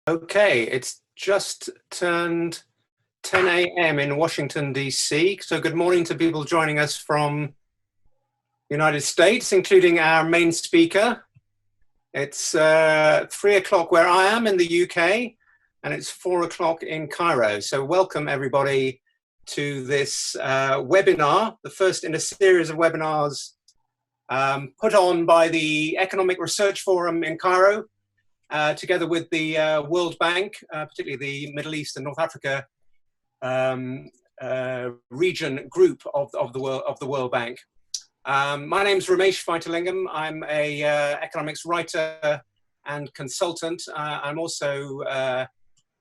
Okay, it's just turned 10 a.m. in Washington, D.C. So good morning to people joining us from the United States, including our main speaker. It's 3 o'clock where I am in the UK, and it's 4 o'clock in Cairo. So welcome everybody to this webinar, the first in a series of webinars put on by the Economic Research Forum in Cairo, together with the World Bank, particularly the Middle East and North Africa region group of the World Bank. My name's Ramesh Vaitalingam. I'm a economics writer and consultant. I'm also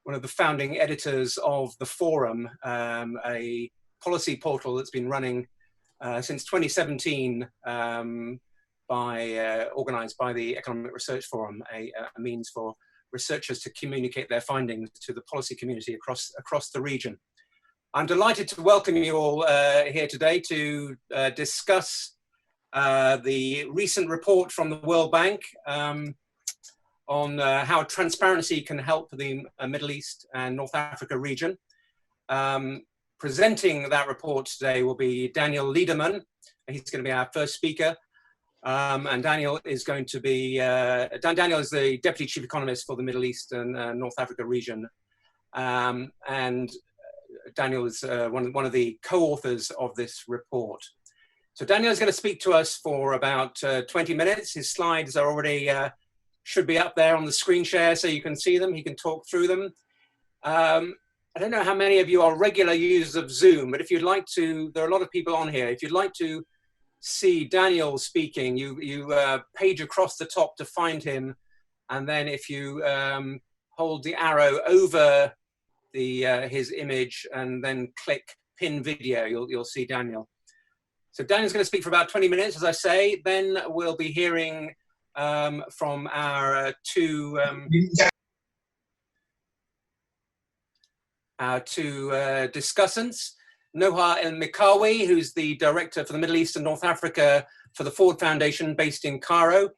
one of the founding editors of the Forum, a policy portal that's been running since 2017. Organized by the Economic Research Forum, a means for researchers to communicate their findings to the policy community across the region. I'm delighted to welcome you all here today to discuss the recent report from the World Bank on how transparency can help the Middle East and North Africa region. Presenting that report today will be Daniel Liederman. He's going to be our first speaker. And Daniel is going to be, Daniel is the Deputy Chief Economist for the Middle East and North Africa region. And Daniel is one of the co-authors of this report. So Daniel is going to speak to us for about 20 minutes. His slides are already, should be up there on the screen share so you can see them. He can talk through them. I don't know how many of you are regular users of Zoom, but if you'd like to, there are a lot of people on here. If you'd like to see Daniel speaking, you page across the top to find him, and then if you hold the arrow over his image and then click pin video, you'll see Daniel. So Daniel's going to speak for about 20 minutes, as I say. Then we'll be hearing from our two discussants. Noha El-Mikawi, who's the director for the Middle East and North Africa for the Ford Foundation based in Cairo,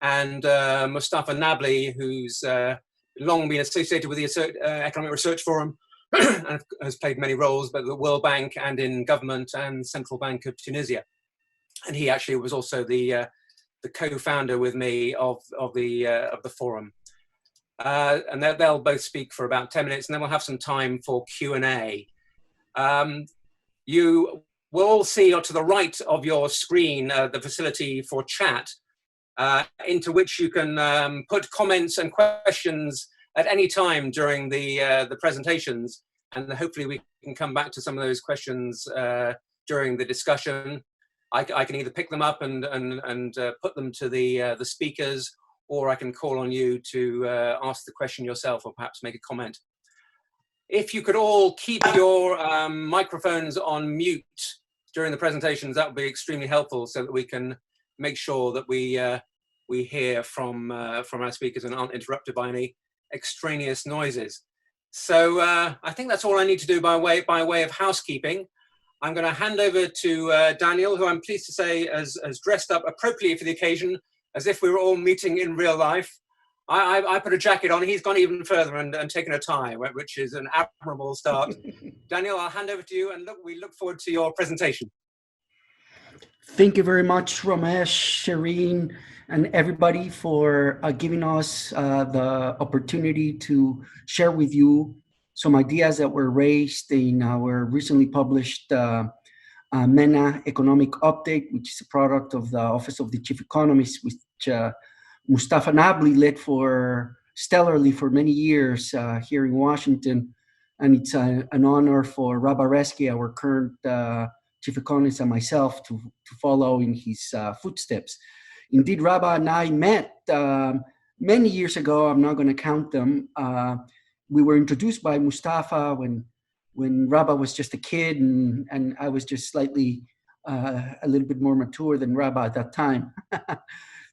and Mustafa Nabli, who's long been associated with the Economic Research Forum and has played many roles, but the World Bank and in government and Central Bank of Tunisia. And he actually was also the co-founder with me of the forum. And they'll both speak for about 10 minutes, and then we'll have some time for Q&A. You will all see to the right of your screen the facility for chat, into which you can put comments and questions at any time during the presentations, and hopefully we can come back to some of those questions during the discussion. I can either pick them up and put them to the speakers, or I can call on you to ask the question yourself or perhaps make a comment. If you could all keep your microphones on mute during the presentations, that would be extremely helpful, so that we can make sure that we hear from our speakers and aren't interrupted by any extraneous noises. So I think that's all I need to do by way of housekeeping. I'm going to hand over to Daniel, who I'm pleased to say has dressed up appropriately for the occasion, as if we were all meeting in real life. I put a jacket on, he's gone even further and taken a tie, which is an admirable start. Daniel, I'll hand over to you, and we look forward to your presentation. Thank you very much, Ramesh, Shireen, and everybody for giving us the opportunity to share with you some ideas that were raised in our recently published MENA economic update, which is a product of the Office of the Chief Economist, which Mustafa Nabli led stellarly for many years here in Washington. And it's an honor for Arezki, our current Chief Economist, and myself to follow in his footsteps. Indeed, Rabah and I met many years ago. I'm not going to count them. We were introduced by Mustafa when Rabah was just a kid, and I was just slightly a little bit more mature than Rabah at that time.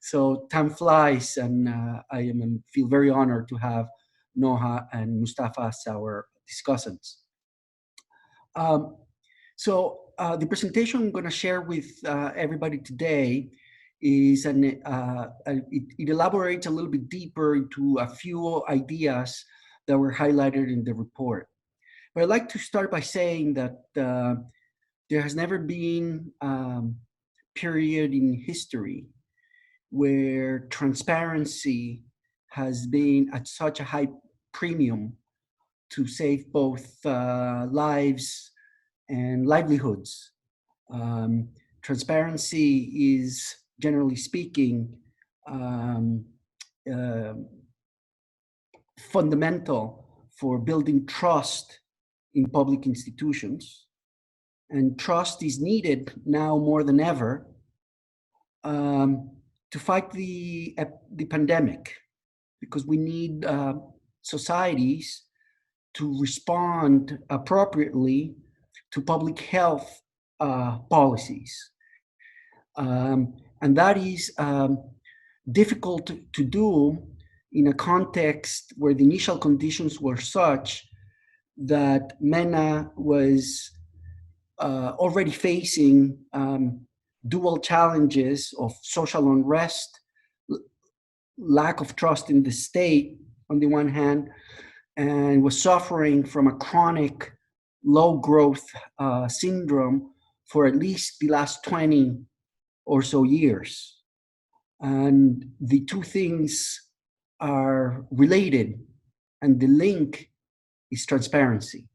So time flies, and I feel very honored to have Noha and Mustafa as our discussants. So the presentation I'm going to share with everybody today is it elaborates a little bit deeper into a few ideas that were highlighted in the report. But I'd like to start by saying that there has never been period in history where transparency has been at such a high premium to save both lives and livelihoods. Transparency is, generally speaking, fundamental for building trust in public institutions. And trust is needed now more than ever to fight the pandemic, because we need societies to respond appropriately to public health policies. And that is difficult to do in a context where the initial conditions were such that MENA was already facing dual challenges of social unrest, lack of trust in the state on the one hand, and was suffering from a chronic low growth syndrome for at least the last 20 or so years. And the two things are related, and the link is transparency.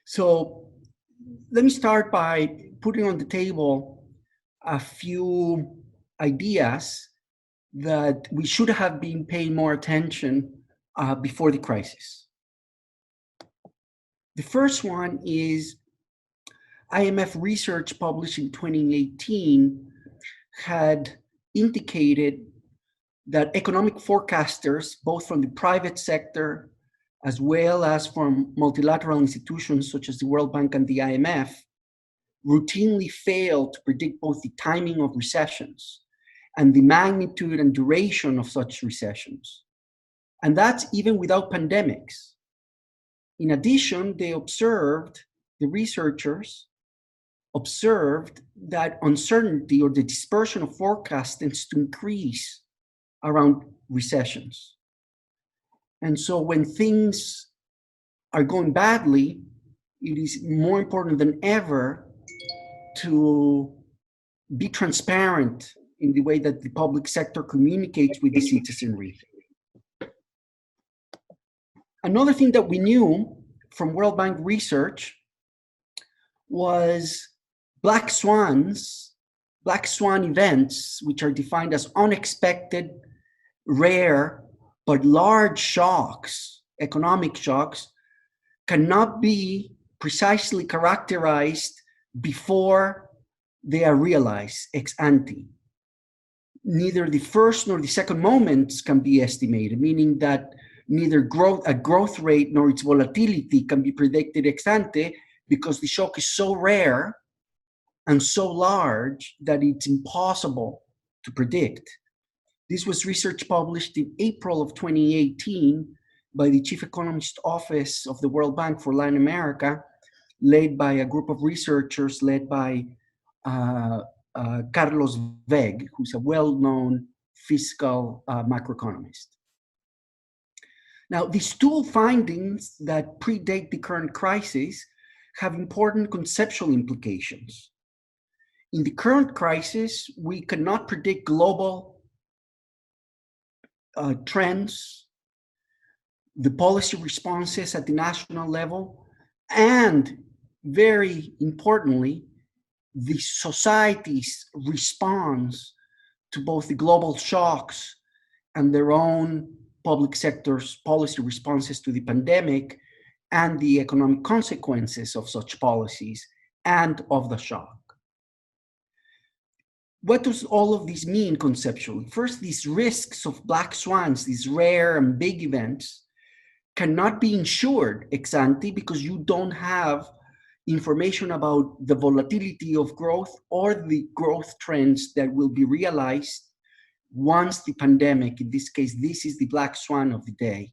So let me start by putting on the table a few ideas that we should have been paying more attention before the crisis. The first one is IMF research published in 2018 had indicated that economic forecasters, both from the private sector as well as from multilateral institutions such as the World Bank and the IMF, routinely fail to predict both the timing of recessions and the magnitude and duration of such recessions. And that's even without pandemics. In addition, the researchers observed that uncertainty or the dispersion of forecasts tends to increase around recessions. And so when things are going badly, it is more important than ever to be transparent in the way that the public sector communicates with the citizenry. Another thing that we knew from World Bank research was black swan events, which are defined as unexpected, rare, but large shocks, economic shocks, cannot be precisely characterized before they are realized ex ante. Neither the first nor the second moments can be estimated, meaning that neither a growth rate nor its volatility can be predicted ex ante, because the shock is so rare and so large that it's impossible to predict. This was research published in April of 2018 by the Chief Economist Office of the World Bank for Latin America, led by a group of researchers led by Carlos Weg, who's a well-known fiscal macroeconomist. Now, these two findings that predate the current crisis have important conceptual implications. In the current crisis, we cannot predict global trends, the policy responses at the national level, and very importantly, the society's response to both the global shocks and their own public sector's policy responses to the pandemic and the economic consequences of such policies and of the shock. What does all of this mean conceptually? First, these risks of black swans, these rare and big events, cannot be insured ex ante because you don't have information about the volatility of growth or the growth trends that will be realized once the pandemic, in this case, this is the black swan of the day,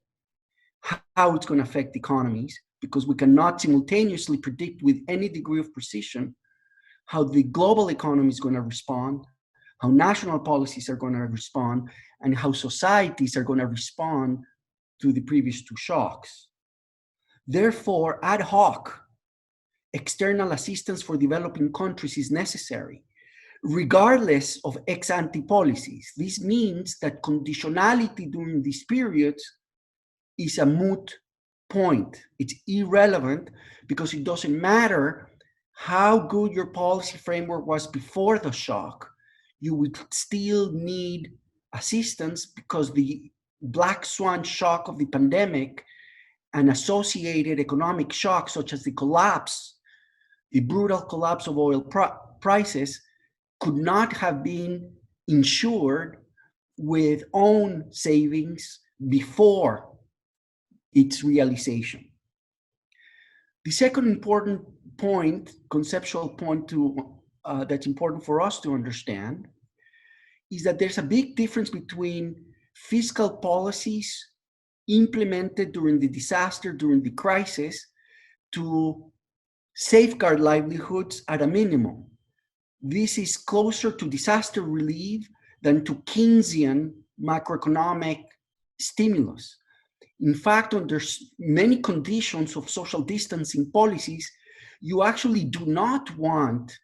how it's going to affect economies, because we cannot simultaneously predict with any degree of precision how the global economy is going to respond, how national policies are going to respond, and how societies are going to respond to the previous two shocks. Therefore, ad hoc external assistance for developing countries is necessary, regardless of ex-ante policies. This means that conditionality during these periods is a moot point. It's irrelevant because it doesn't matter how good your policy framework was before the shock. You would still need assistance because the black swan shock of the pandemic and associated economic shocks such as the brutal collapse of oil prices could not have been insured with own savings before its realization. The second important point, conceptual point that's important for us to understand is that there's a big difference between fiscal policies implemented during the disaster, during the crisis, to safeguard livelihoods at a minimum. This is closer to disaster relief than to Keynesian macroeconomic stimulus. In fact, under many conditions of social distancing policies, you actually do not want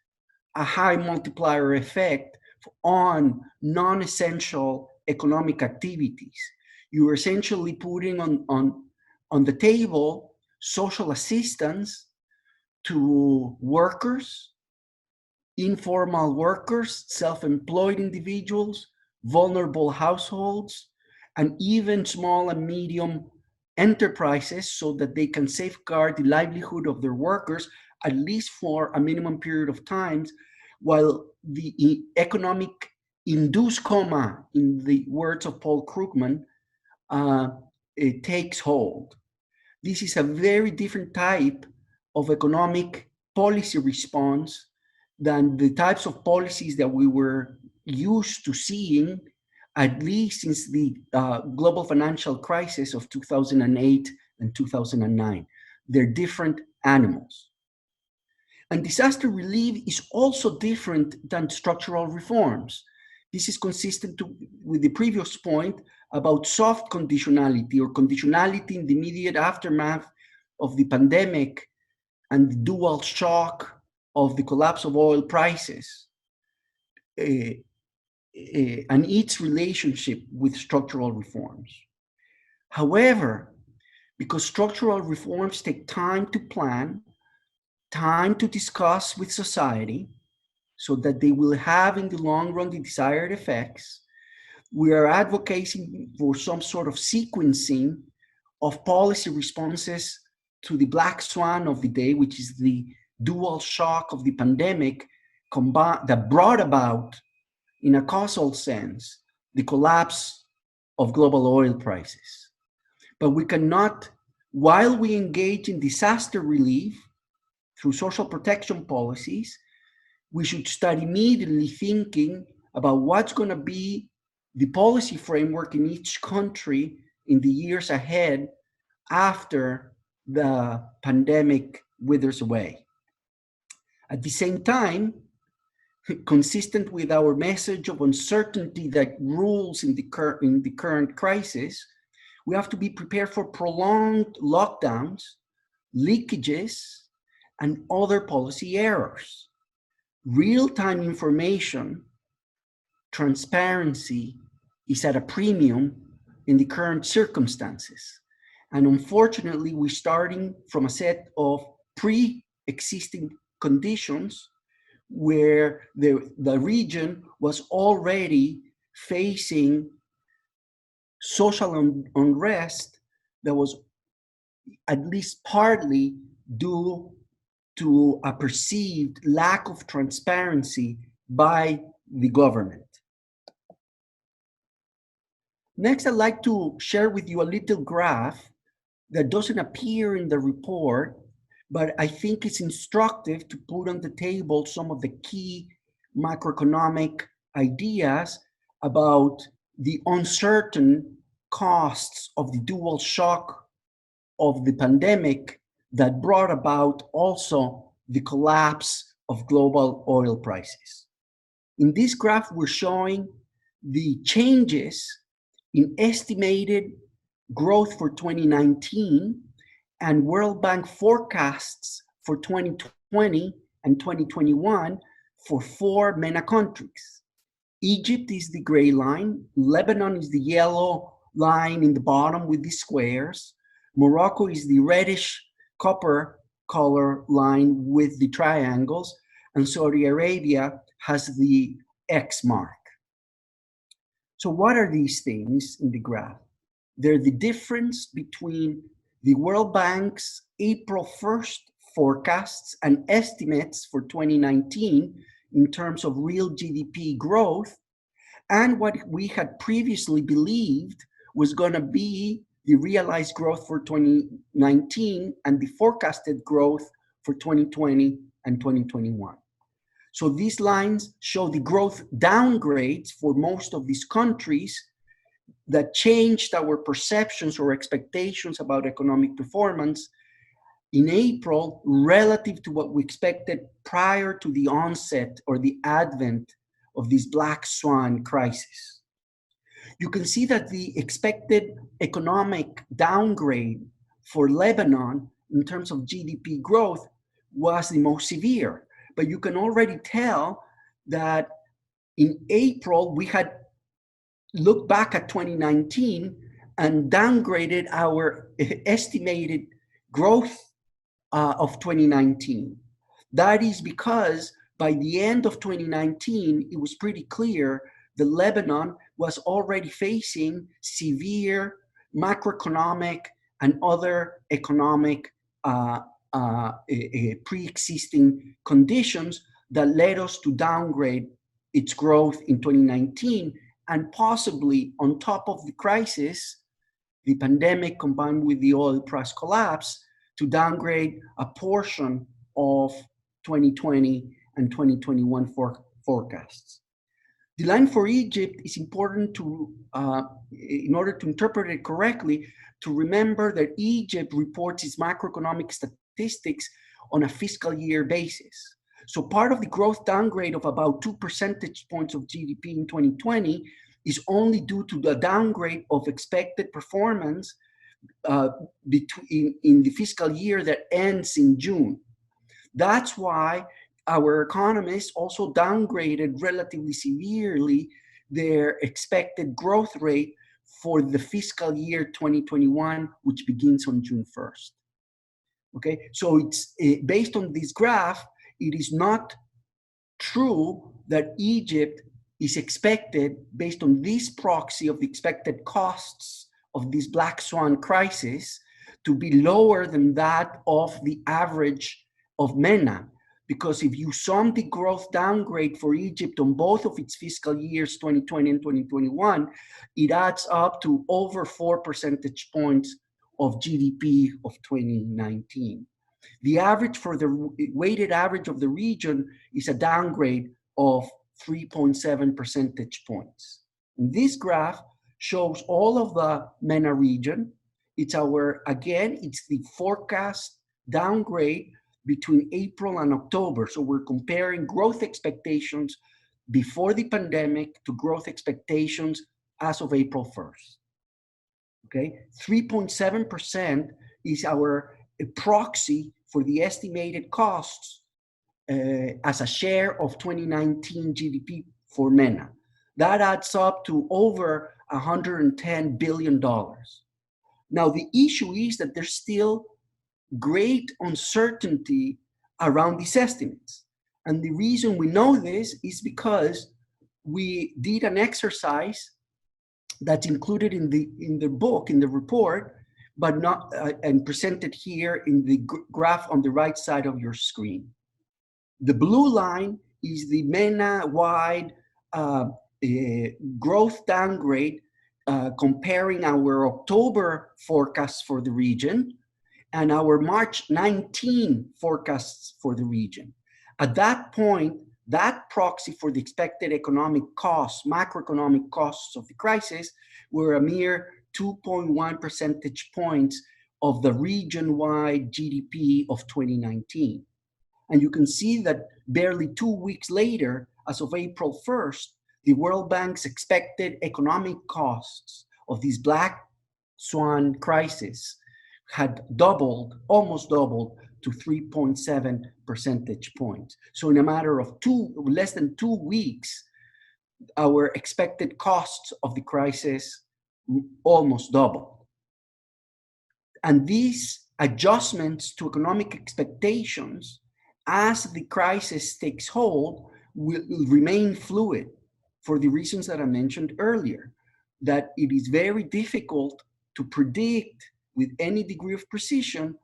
a high multiplier effect on non-essential economic activities. You're essentially putting on the table social assistance to workers, informal workers, self-employed individuals, vulnerable households, and even small and medium enterprises so that they can safeguard the livelihood of their workers, at least for a minimum period of time, while the economic induced coma, in the words of Paul Krugman, it takes hold. This is a very different type of economic policy response than the types of policies that we were used to seeing, at least since the global financial crisis of 2008 and 2009. They're different animals. And disaster relief is also different than structural reforms. This is consistent with the previous point about soft conditionality or conditionality in the immediate aftermath of the pandemic and the dual shock of the collapse of oil prices and its relationship with structural reforms. However, because structural reforms take time to plan, time to discuss with society, so that they will have in the long run the desired effects, we are advocating for some sort of sequencing of policy responses to the black swan of the day, which is the dual shock of the pandemic that brought about, in a causal sense, the collapse of global oil prices. But we cannot, while we engage in disaster relief through social protection policies, we should start immediately thinking about what's going to be the policy framework in each country in the years ahead after the pandemic withers away. At the same time, consistent with our message of uncertainty that rules in the current crisis, we have to be prepared for prolonged lockdowns, leakages, and other policy errors. Real-time information, transparency is at a premium in the current circumstances. And unfortunately, we're starting from a set of pre-existing conditions where the region was already facing social unrest that was at least partly due to a perceived lack of transparency by the government. Next, I'd like to share with you a little graph that doesn't appear in the report, but I think it's instructive to put on the table some of the key macroeconomic ideas about the uncertain costs of the dual shock of the pandemic that brought about also the collapse of global oil prices. In this graph, we're showing the changes in estimated growth for 2019 and World Bank forecasts for 2020 and 2021 for 4 MENA countries. Egypt is the gray line, Lebanon is the yellow line in the bottom with the squares, Morocco is the reddish copper color line with the triangles, and Saudi Arabia has the X mark. So what are these things in the graph? They're the difference between the World Bank's April 1st forecasts and estimates for 2019 in terms of real GDP growth and what we had previously believed was going to be the realized growth for 2019 and the forecasted growth for 2020 and 2021. So these lines show the growth downgrades for most of these countries that changed our perceptions or expectations about economic performance in April relative to what we expected prior to the onset or the advent of this black swan crisis. You can see that the expected economic downgrade for Lebanon in terms of GDP growth was the most severe. But you can already tell that in April, we had looked back at 2019 and downgraded our estimated growth of 2019. That is because by the end of 2019, it was pretty clear that Lebanon was already facing severe macroeconomic and other economic pre-existing conditions that led us to downgrade its growth in 2019 and possibly on top of the crisis, the pandemic combined with the oil price collapse, to downgrade a portion of 2020 and 2021 forecasts. The line for Egypt is important to, in order to interpret it correctly, to remember that Egypt reports its macroeconomic statistics on a fiscal year basis. So part of the growth downgrade of about 2 percentage points of GDP in 2020 is only due to the downgrade of expected performance in the fiscal year that ends in June. That's why our economists also downgraded relatively severely their expected growth rate for the fiscal year 2021, which begins on June 1st. Okay, so it's based on this graph, it is not true that Egypt is expected, based on this proxy of the expected costs of this black swan crisis, to be lower than that of the average of MENA. Because if you sum the growth downgrade for Egypt on both of its fiscal years, 2020 and 2021, it adds up to over 4 percentage points of GDP of 2019. The average for the weighted average of the region is a downgrade of 3.7 percentage points. And this graph shows all of the MENA region. It's it's the forecast downgrade between April and October. So we're comparing growth expectations before the pandemic to growth expectations as of April 1st. Okay, 3.7% is our proxy for the estimated costs as a share of 2019 GDP for MENA. That adds up to over $110 billion. Now, the issue is that there's still great uncertainty around these estimates. And the reason we know this is because we did an exercise that's included in the book, in the report, but not and presented here in the graph on the right side of your screen. The blue line is the MENA-wide growth downgrade comparing our October forecasts for the region and our March 19 forecasts for the region. At that point, that proxy for the expected economic costs, macroeconomic costs of the crisis, were a mere 2.1 percentage points of the region-wide GDP of 2019. And you can see that barely 2 weeks later, as of April 1st, the World Bank's expected economic costs of this black swan crisis had doubled, almost doubled, to 3.7 percentage points. So in a matter of less than 2 weeks, our expected costs of the crisis almost doubled. And these adjustments to economic expectations as the crisis takes hold will remain fluid for the reasons that I mentioned earlier, that it is very difficult to predict with any degree of precision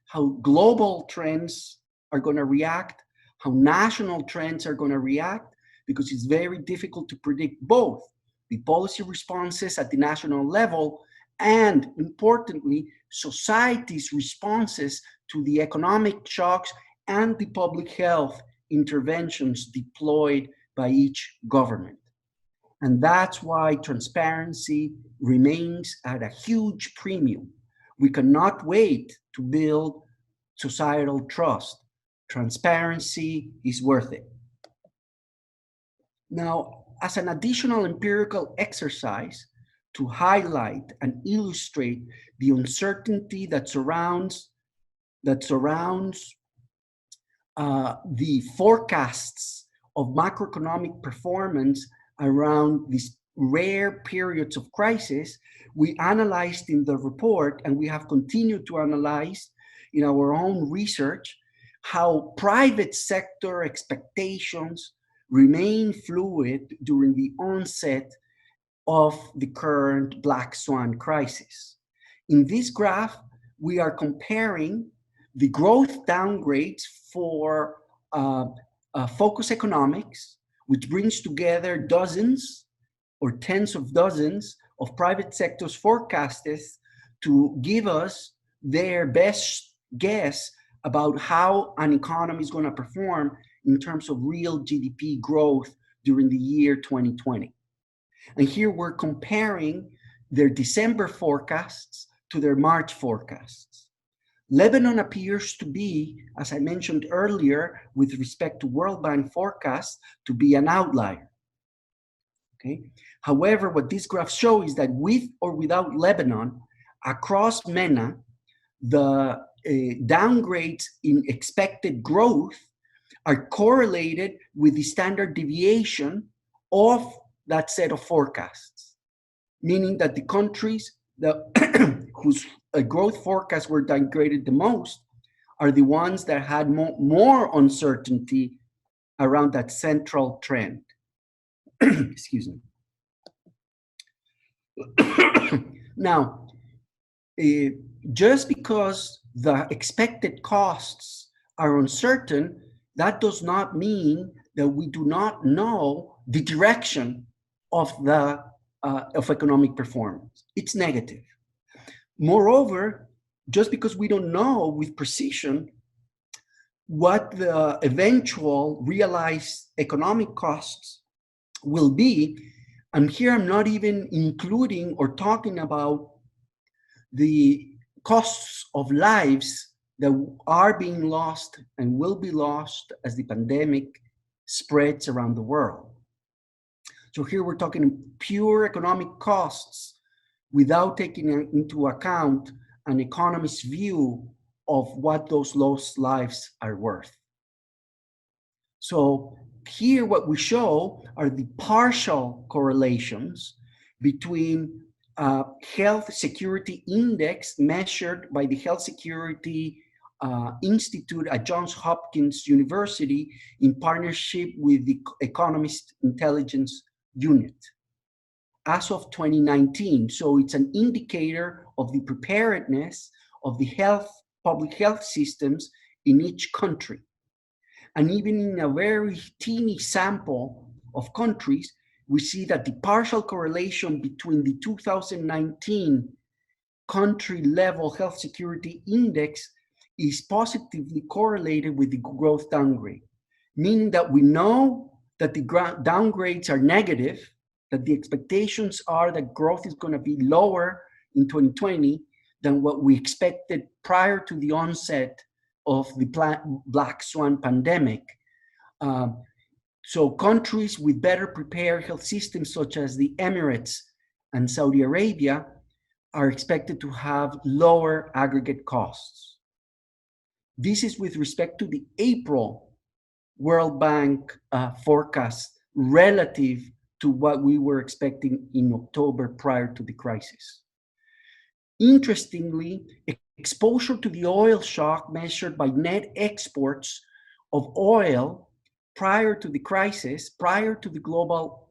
how global trends are going to react, how national trends are going to react, because it's very difficult to predict both the policy responses at the national level and, importantly, society's responses to the economic shocks and the public health interventions deployed by each government. And that's why transparency remains at a huge premium. We cannot wait to build societal trust. Transparency is worth it. Now, as an additional empirical exercise to highlight and illustrate the uncertainty that surrounds the forecasts of macroeconomic performance around these rare periods of crisis, we analyzed in the report, and we have continued to analyze in our own research, how private sector expectations remain fluid during the onset of the current black swan crisis. In this graph, we are comparing the growth downgrades for focus economics, which brings together dozens or tens of dozens of private sector's forecasters to give us their best guess about how an economy is going to perform in terms of real GDP growth during the year 2020. And here we're comparing their December forecasts to their March forecasts. Lebanon appears to be, as I mentioned earlier, with respect to World Bank forecasts, to be an outlier. Okay. However, what these graphs show is that with or without Lebanon, across MENA, the downgrades in expected growth are correlated with the standard deviation of that set of forecasts, meaning that the countries that whose growth forecasts were downgraded the most are the ones that had more uncertainty around that central trend. Excuse me. Now, just because the expected costs are uncertain, that does not mean that we do not know the direction of economic performance. It's negative. Moreover, just because we don't know with precision what the eventual realized economic costs will be, and here I'm not even including or talking about the costs of lives that are being lost and will be lost as the pandemic spreads around the world. So here we're talking pure economic costs without taking into account an economist's view of what those lost lives are worth. So here what we show are the partial correlations between health security index measured by the Health Security Institute at Johns Hopkins University in partnership with the Economist Intelligence Unit as of 2019. So it's an indicator of the preparedness of the public health systems in each country. And even in a very teeny sample of countries, we see that the partial correlation between the 2019 country level health security index is positively correlated with the growth downgrade, meaning that we know that the downgrades are negative, that the expectations are that growth is going to be lower in 2020, than what we expected prior to the onset of the Black Swan pandemic. So countries with better prepared health systems, such as the Emirates and Saudi Arabia, are expected to have lower aggregate costs. This is with respect to the April World Bank forecast relative to what we were expecting in October prior to the crisis. Interestingly, exposure to the oil shock measured by net exports of oil prior to the crisis, prior to the global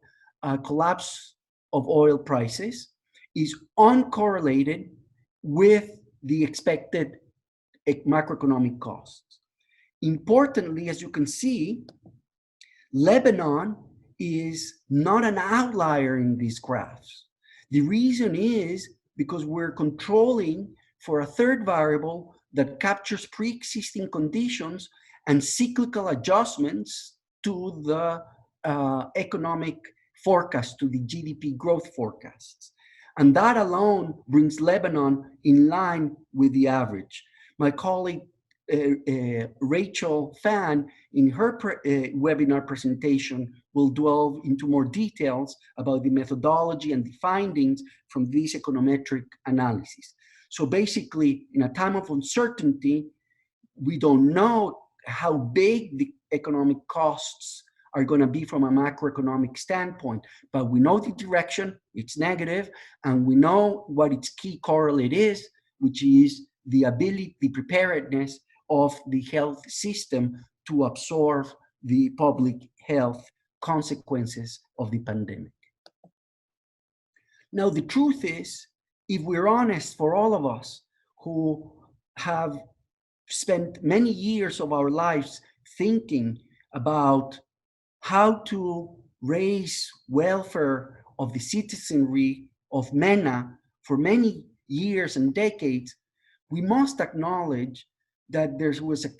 collapse of oil prices, is uncorrelated with the expected macroeconomic costs. Importantly, as you can see, Lebanon is not an outlier in these graphs. The reason is because we're controlling for a third variable that captures pre-existing conditions and cyclical adjustments to the economic forecast, to the GDP growth forecasts. And that alone brings Lebanon in line with the average. My colleague, Rachel Fan, in her webinar presentation, will delve into more details about the methodology and the findings from this econometric analysis. So basically, in a time of uncertainty, we don't know how big the economic costs are going to be from a macroeconomic standpoint, but we know the direction, it's negative, and we know what its key correlate is, which is the ability, the preparedness of the health system to absorb the public health consequences of the pandemic. Now, the truth is, if we're honest, for all of us who have spent many years of our lives thinking about how to raise welfare of the citizenry of MENA for many years and decades, we must acknowledge that there was a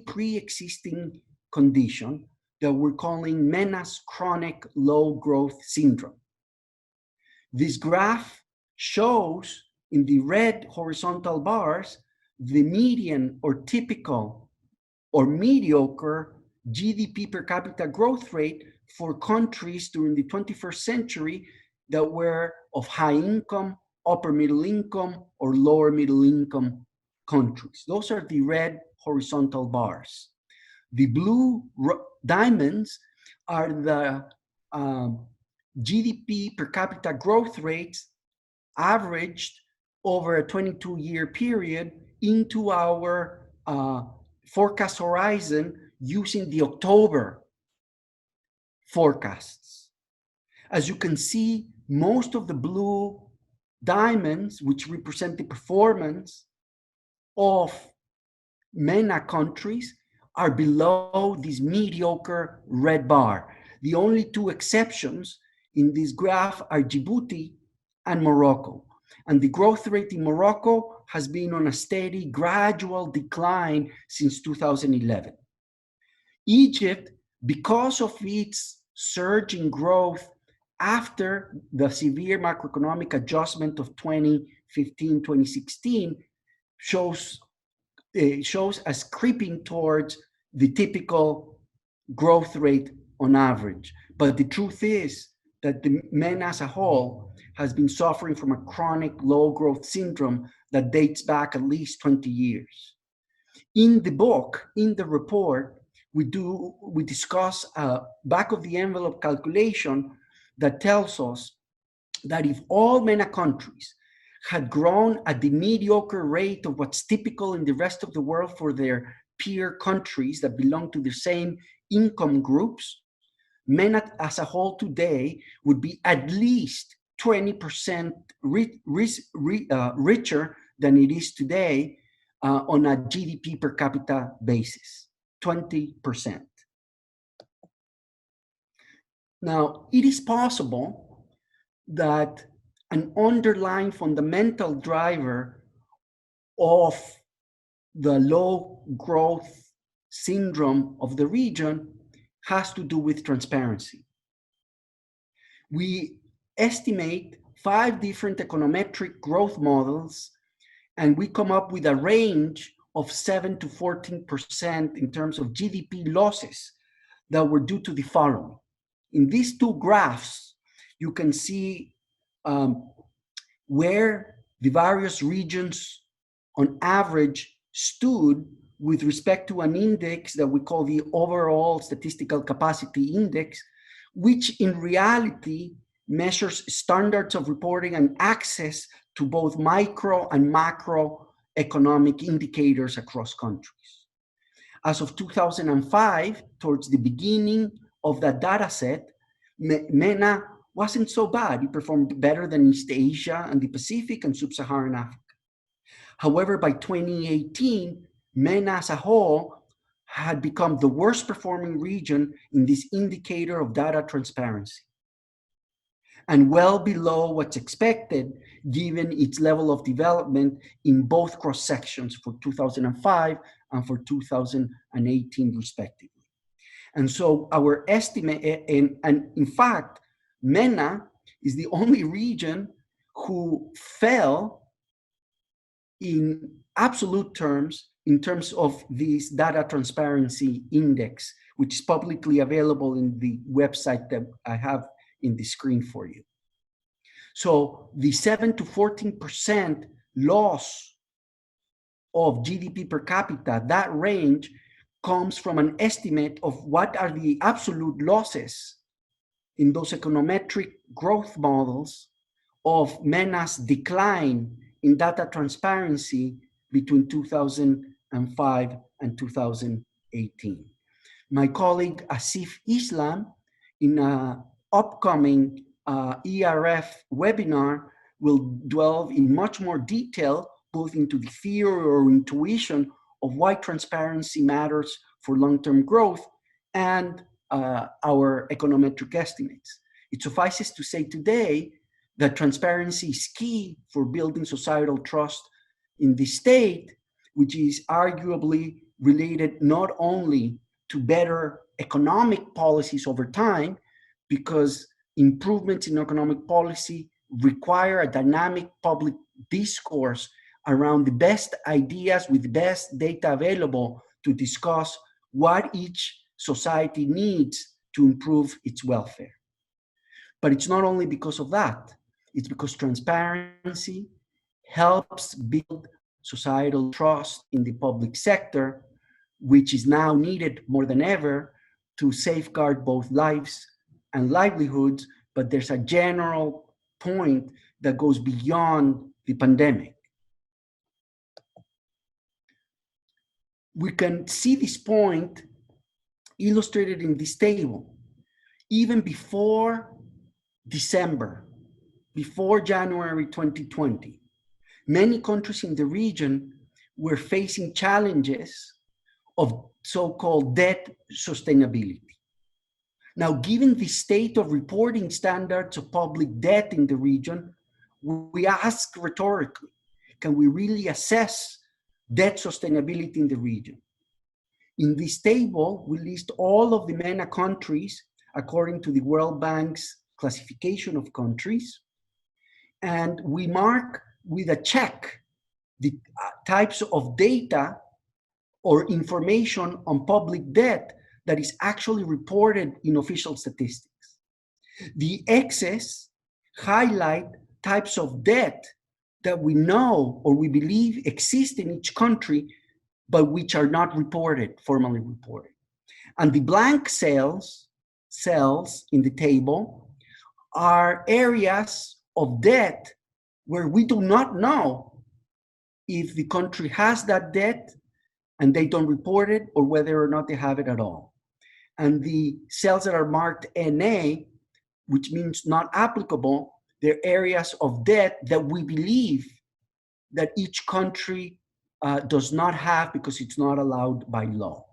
pre-existing condition that we're calling MENA's chronic low growth syndrome. This graph shows in the red horizontal bars the median or typical or mediocre GDP per capita growth rate for countries during the 21st century that were of high income, upper middle income, or lower middle income countries. Those are the red horizontal bars. The blue diamonds are the GDP per capita growth rates averaged over a 22-year period into our forecast horizon using the October forecasts. As you can see, most of the blue diamonds, which represent the performance of MENA countries, are below this mediocre red bar. The only two exceptions in this graph are Djibouti and Morocco. And the growth rate in Morocco has been on a steady, gradual decline since 2011. Egypt, because of its surge in growth after the severe macroeconomic adjustment of 2015, 2016, shows us creeping towards the typical growth rate on average. But the truth is that the MENA as a whole has been suffering from a chronic low growth syndrome that dates back at least 20 years. In the book, in the report, we discuss a back of the envelope calculation that tells us that if all MENA countries had grown at the mediocre rate of what's typical in the rest of the world for their peer countries that belong to the same income groups, MENA as a whole today would be at least 20% richer than it is today on a GDP per capita basis, 20%. Now, it is possible that an underlying fundamental driver of the low growth syndrome of the region has to do with transparency. We estimate 5 different econometric growth models And we come up with a range of 7 to 14% in terms of GDP losses that were due to the following. In these two graphs, you can see where the various regions on average stood with respect to an index that we call the overall statistical capacity index, which in reality measures standards of reporting and access to both micro and macroeconomic indicators across countries. As of 2005, towards the beginning of that data set, MENA wasn't so bad. It performed better than East Asia and the Pacific and Sub-Saharan Africa. However, by 2018, MENA as a whole had become the worst performing region in this indicator of data transparency, and well below what's expected given its level of development in both cross sections for 2005 and for 2018 respectively. And so our estimate, and in fact, MENA is the only region who fell in absolute terms in terms of this data transparency index, which is publicly available in the website that I have in the screen for you. So the 7 to 14% loss of GDP per capita, that range comes from an estimate of what are the absolute losses in those econometric growth models of MENA's decline in data transparency between 2005 and 2018. My colleague Asif Islam, in an upcoming ERF webinar, will delve in much more detail both into the theory or intuition of why transparency matters for long-term growth and our econometric estimates. It suffices to say today that transparency is key for building societal trust in the state, which is arguably related not only to better economic policies over time, because improvements in economic policy require a dynamic public discourse around the best ideas with the best data available to discuss what each society needs to improve its welfare. But it's not only because of that. It's because transparency helps build societal trust in the public sector, which is now needed more than ever to safeguard both lives and livelihoods. But there's a general point that goes beyond the pandemic. We can see this point illustrated in this table. Even before December, before January 2020, many countries in the region were facing challenges of so-called debt sustainability. Now, given the state of reporting standards of public debt in the region, we ask rhetorically, can we really assess debt sustainability in the region? In this table, we list all of the MENA countries according to the World Bank's classification of countries, and we mark with a check the types of data or information on public debt that is actually reported in official statistics. The X's highlight types of debt that we know or we believe exist in each country, but which are not reported, formally reported. And the blank cells in the table are areas of debt where we do not know if the country has that debt and they don't report it, or whether or not they have it at all. And the cells that are marked NA, which means not applicable, they're areas of debt that we believe that each country does not have because it's not allowed by law.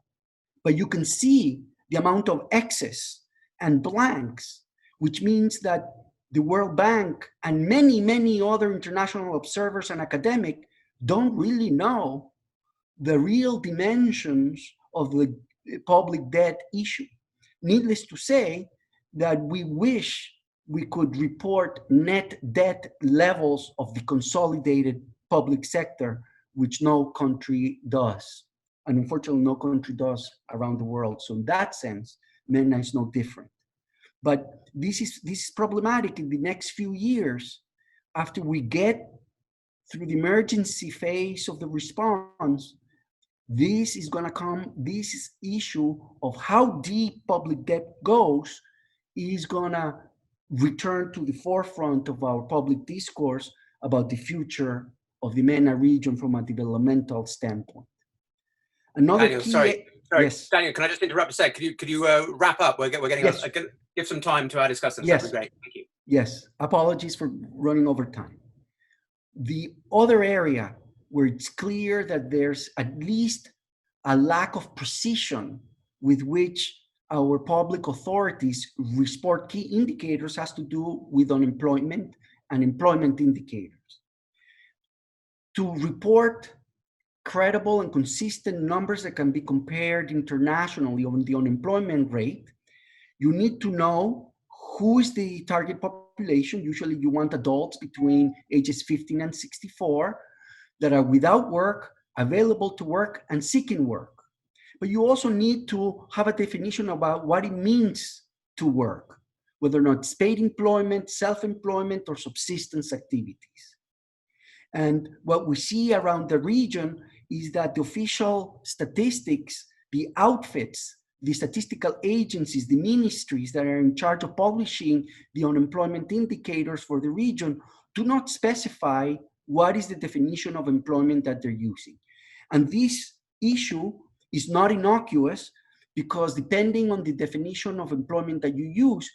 But you can see the amount of X's and blanks, which means that the World Bank and many, many other international observers and academics don't really know the real dimensions of the public debt issue. Needless to say that we wish we could report net debt levels of the consolidated public sector, which no country does. And unfortunately, no country does around the world. So in that sense, MENA is no different. But this is problematic in the next few years after we get through the emergency phase of the response. This is going to come, this issue of how deep public debt goes is going to return to the forefront of our public discourse about the future of the MENA region from a developmental standpoint. Another Daniel, key, sorry, yes. Daniel, can I just interrupt a sec? Could you wrap up? We're getting Yes. give some time to our discussants. Yes. That'd be great. Thank you. Yes. Apologies for running over time. The other area where it's clear that there's at least a lack of precision with which our public authorities report key indicators has to do with unemployment and employment indicators. To report credible and consistent numbers that can be compared internationally on the unemployment rate, you need to know who is the target population. Usually you want adults between ages 15 and 64 that are without work, available to work, and seeking work. But you also need to have a definition about what it means to work, whether or not it's paid employment, self-employment, or subsistence activities. And what we see around the region is that the official statistics, the outfits, the statistical agencies, the ministries that are in charge of publishing the unemployment indicators for the region do not specify what is the definition of employment that they're using. And this issue is not innocuous because depending on the definition of employment that you use,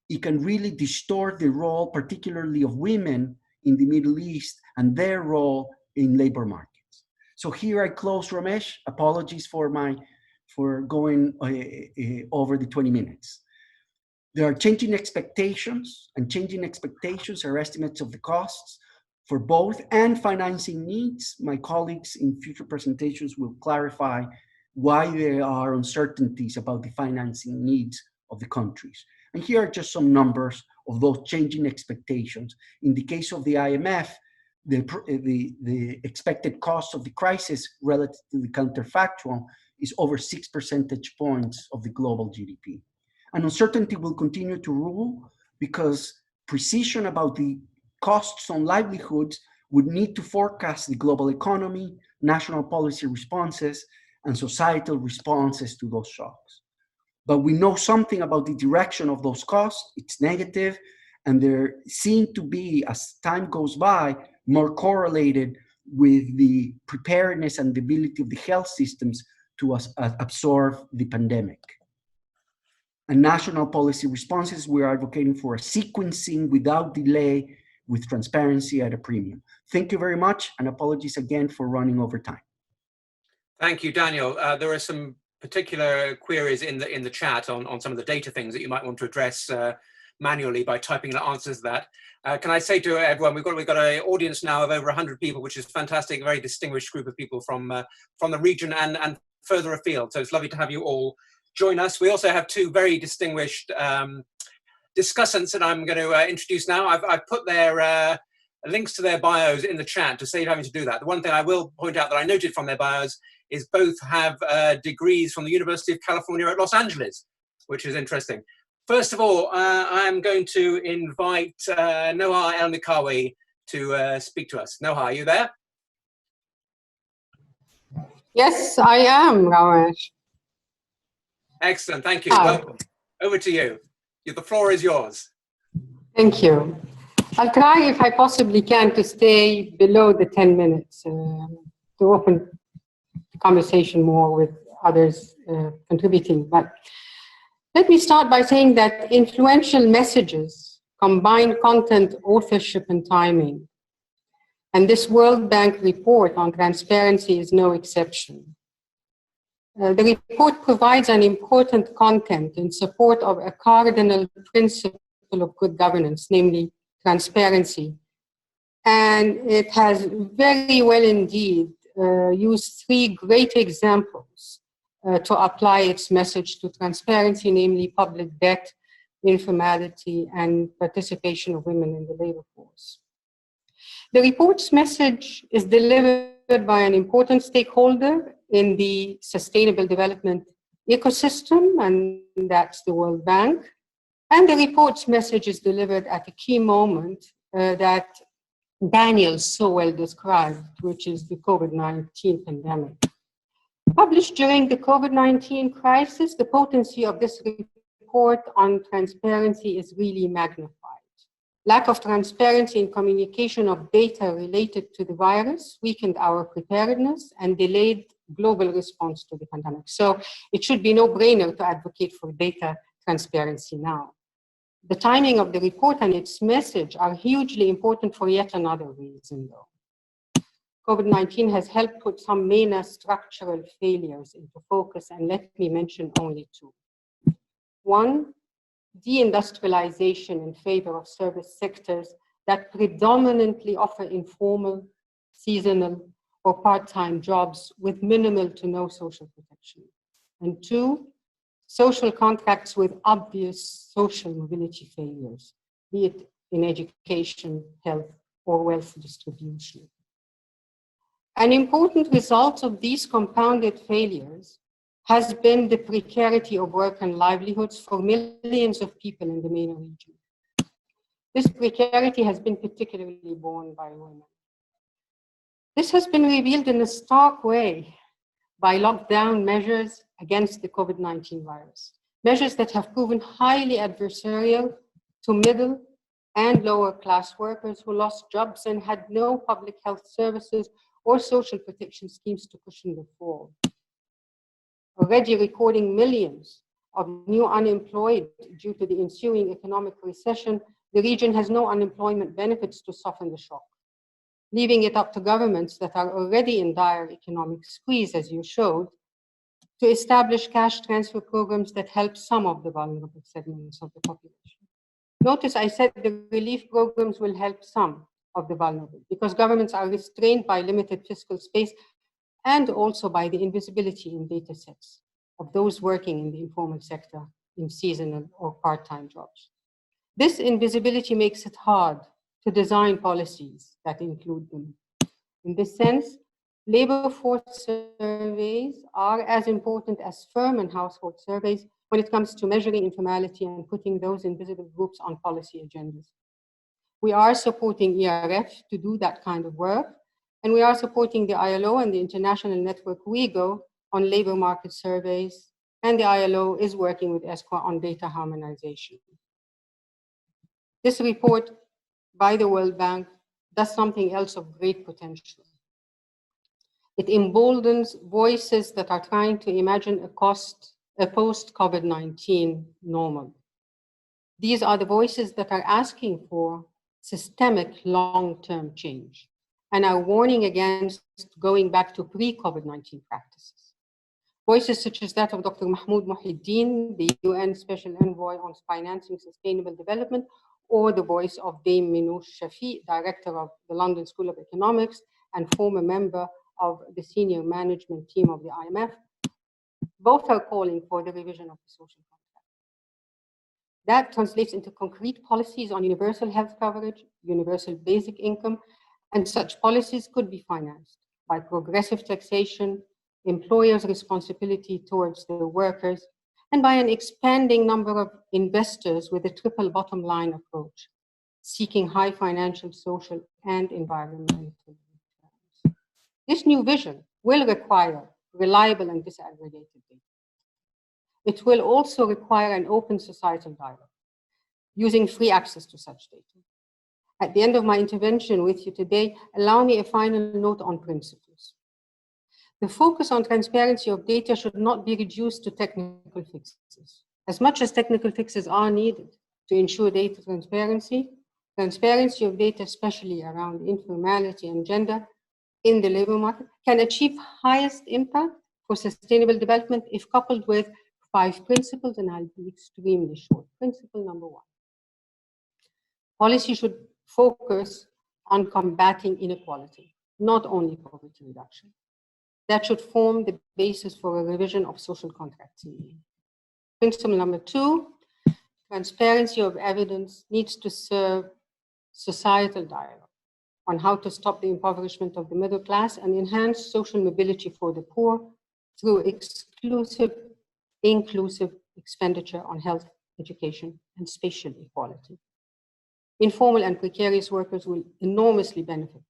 it can really distort the role, particularly of women in the Middle East and their role in labor markets. So here I close, Ramesh. Apologies for going over the 20 minutes. There are changing expectations, and changing expectations are estimates of the costs for both and financing needs. My colleagues in future presentations will clarify why there are uncertainties about the financing needs of the countries. And here are just some numbers of those changing expectations. In the case of the IMF, the expected cost of the crisis relative to the counterfactual is over 6 percentage points of the global GDP. And uncertainty will continue to rule because precision about the costs on livelihoods would need to forecast the global economy, national policy responses, and societal responses to those shocks. But we know something about the direction of those costs. It's negative, and there seem to be, as time goes by, more correlated with the preparedness and the ability of the health systems to absorb the pandemic. And national policy responses, we're advocating for a sequencing without delay with transparency at a premium. Thank you very much, and apologies again for running over time. Thank you, Daniel. There are some particular queries in the chat on some of the data things that you might want to address manually by typing the answers to that. Can I say to everyone, we've got an audience now of over 100 people, which is fantastic, a very distinguished group of people from the region and further afield. So it's lovely to have you all join us. We also have two very distinguished discussants that I'm going to introduce now. I've put their links to their bios in the chat to save having to do that. The one thing I will point out that I noted from their bios is both have degrees from the University of California at Los Angeles, which is interesting. First of all, I'm going to invite Noha El-Mikawi to speak to us. Noha, are you there? Yes, I am, Ramesh. Excellent, thank you. Hi. Welcome. Over to you. The floor is yours. Thank you. I'll try, if I possibly can, to stay below the 10 minutes to open the conversation more with others contributing. But let me start by saying that influential messages combine content, authorship, and timing. And this World Bank report on transparency is no exception. The report provides an important content in support of a cardinal principle of good governance, namely transparency. And it has very well indeed used three great examples to apply its message to transparency, namely public debt, informality, and participation of women in the labor force. The report's message is delivered by an important stakeholder in the sustainable development ecosystem, and that's the World Bank. And the report's message is delivered at a key moment that Daniel so well described, which is the COVID-19 pandemic. Published during the COVID-19 crisis, the potency of this report on transparency is really magnified. Lack of transparency in communication of data related to the virus weakened our preparedness and delayed global response to the pandemic. So it should be no-brainer to advocate for data transparency now. The timing of the report and its message are hugely important for yet another reason, though. COVID-19 has helped put some MENA structural failures into focus, and let me mention only two. One, deindustrialization in favor of service sectors that predominantly offer informal, seasonal, or part-time jobs with minimal to no social protection. And two, social contracts with obvious social mobility failures, be it in education, health, or wealth distribution. An important result of these compounded failures has been the precarity of work and livelihoods for millions of people in the MENA region. This precarity has been particularly borne by women. This has been revealed in a stark way by lockdown measures against the COVID-19 virus, measures that have proven highly adversarial to middle and lower class workers who lost jobs and had no public health services or social protection schemes to cushion the fall. Already recording millions of new unemployed due to the ensuing economic recession, the region has no unemployment benefits to soften the shock, leaving it up to governments that are already in dire economic squeeze, as you showed, to establish cash transfer programs that help some of the vulnerable segments of the population. Notice I said the relief programs will help some of the vulnerable because governments are restrained by limited fiscal space and also by the invisibility in data sets of those working in the informal sector in seasonal or part-time jobs. This invisibility makes it hard to design policies that include them. In this sense, labor force surveys are as important as firm and household surveys when it comes to measuring informality and putting those invisible groups on policy agendas. We are supporting ERF to do that kind of work, and we are supporting the ILO and the international network WeGo on labor market surveys, and the ILO is working with ESCWA on data harmonization. This report by the World Bank does something else of great potential. It emboldens voices that are trying to imagine a post-COVID-19 normal. These are the voices that are asking for systemic long-term change and are warning against going back to pre-COVID-19 practices. Voices such as that of Dr. Mahmoud Muhyiddin, the UN Special Envoy on Financing Sustainable Development, or the voice of Dame Minouche Shafi, Director of the London School of Economics and former member of the senior management team of the IMF. Both are calling for the revision of the social contract. That translates into concrete policies on universal health coverage, universal basic income, and such policies could be financed by progressive taxation, employers' responsibility towards the workers, and by an expanding number of investors with a triple bottom line approach, seeking high financial, social, and environmental returns. This new vision will require reliable and disaggregated data. It will also require an open societal dialogue, using free access to such data. At the end of my intervention with you today, allow me a final note on principles. The focus on transparency of data should not be reduced to technical fixes. As much as technical fixes are needed to ensure data transparency of data, especially around informality and gender in the labor market, can achieve highest impact for sustainable development if coupled with 5 principles, and I'll be extremely short. Principle number 1. Policy should focus on combating inequality, not only poverty reduction. That should form the basis for a revision of social contracts. Principle number 2, transparency of evidence needs to serve societal dialogue on how to stop the impoverishment of the middle class and enhance social mobility for the poor through inclusive expenditure on health, education, and spatial equality. Informal and precarious workers will enormously benefit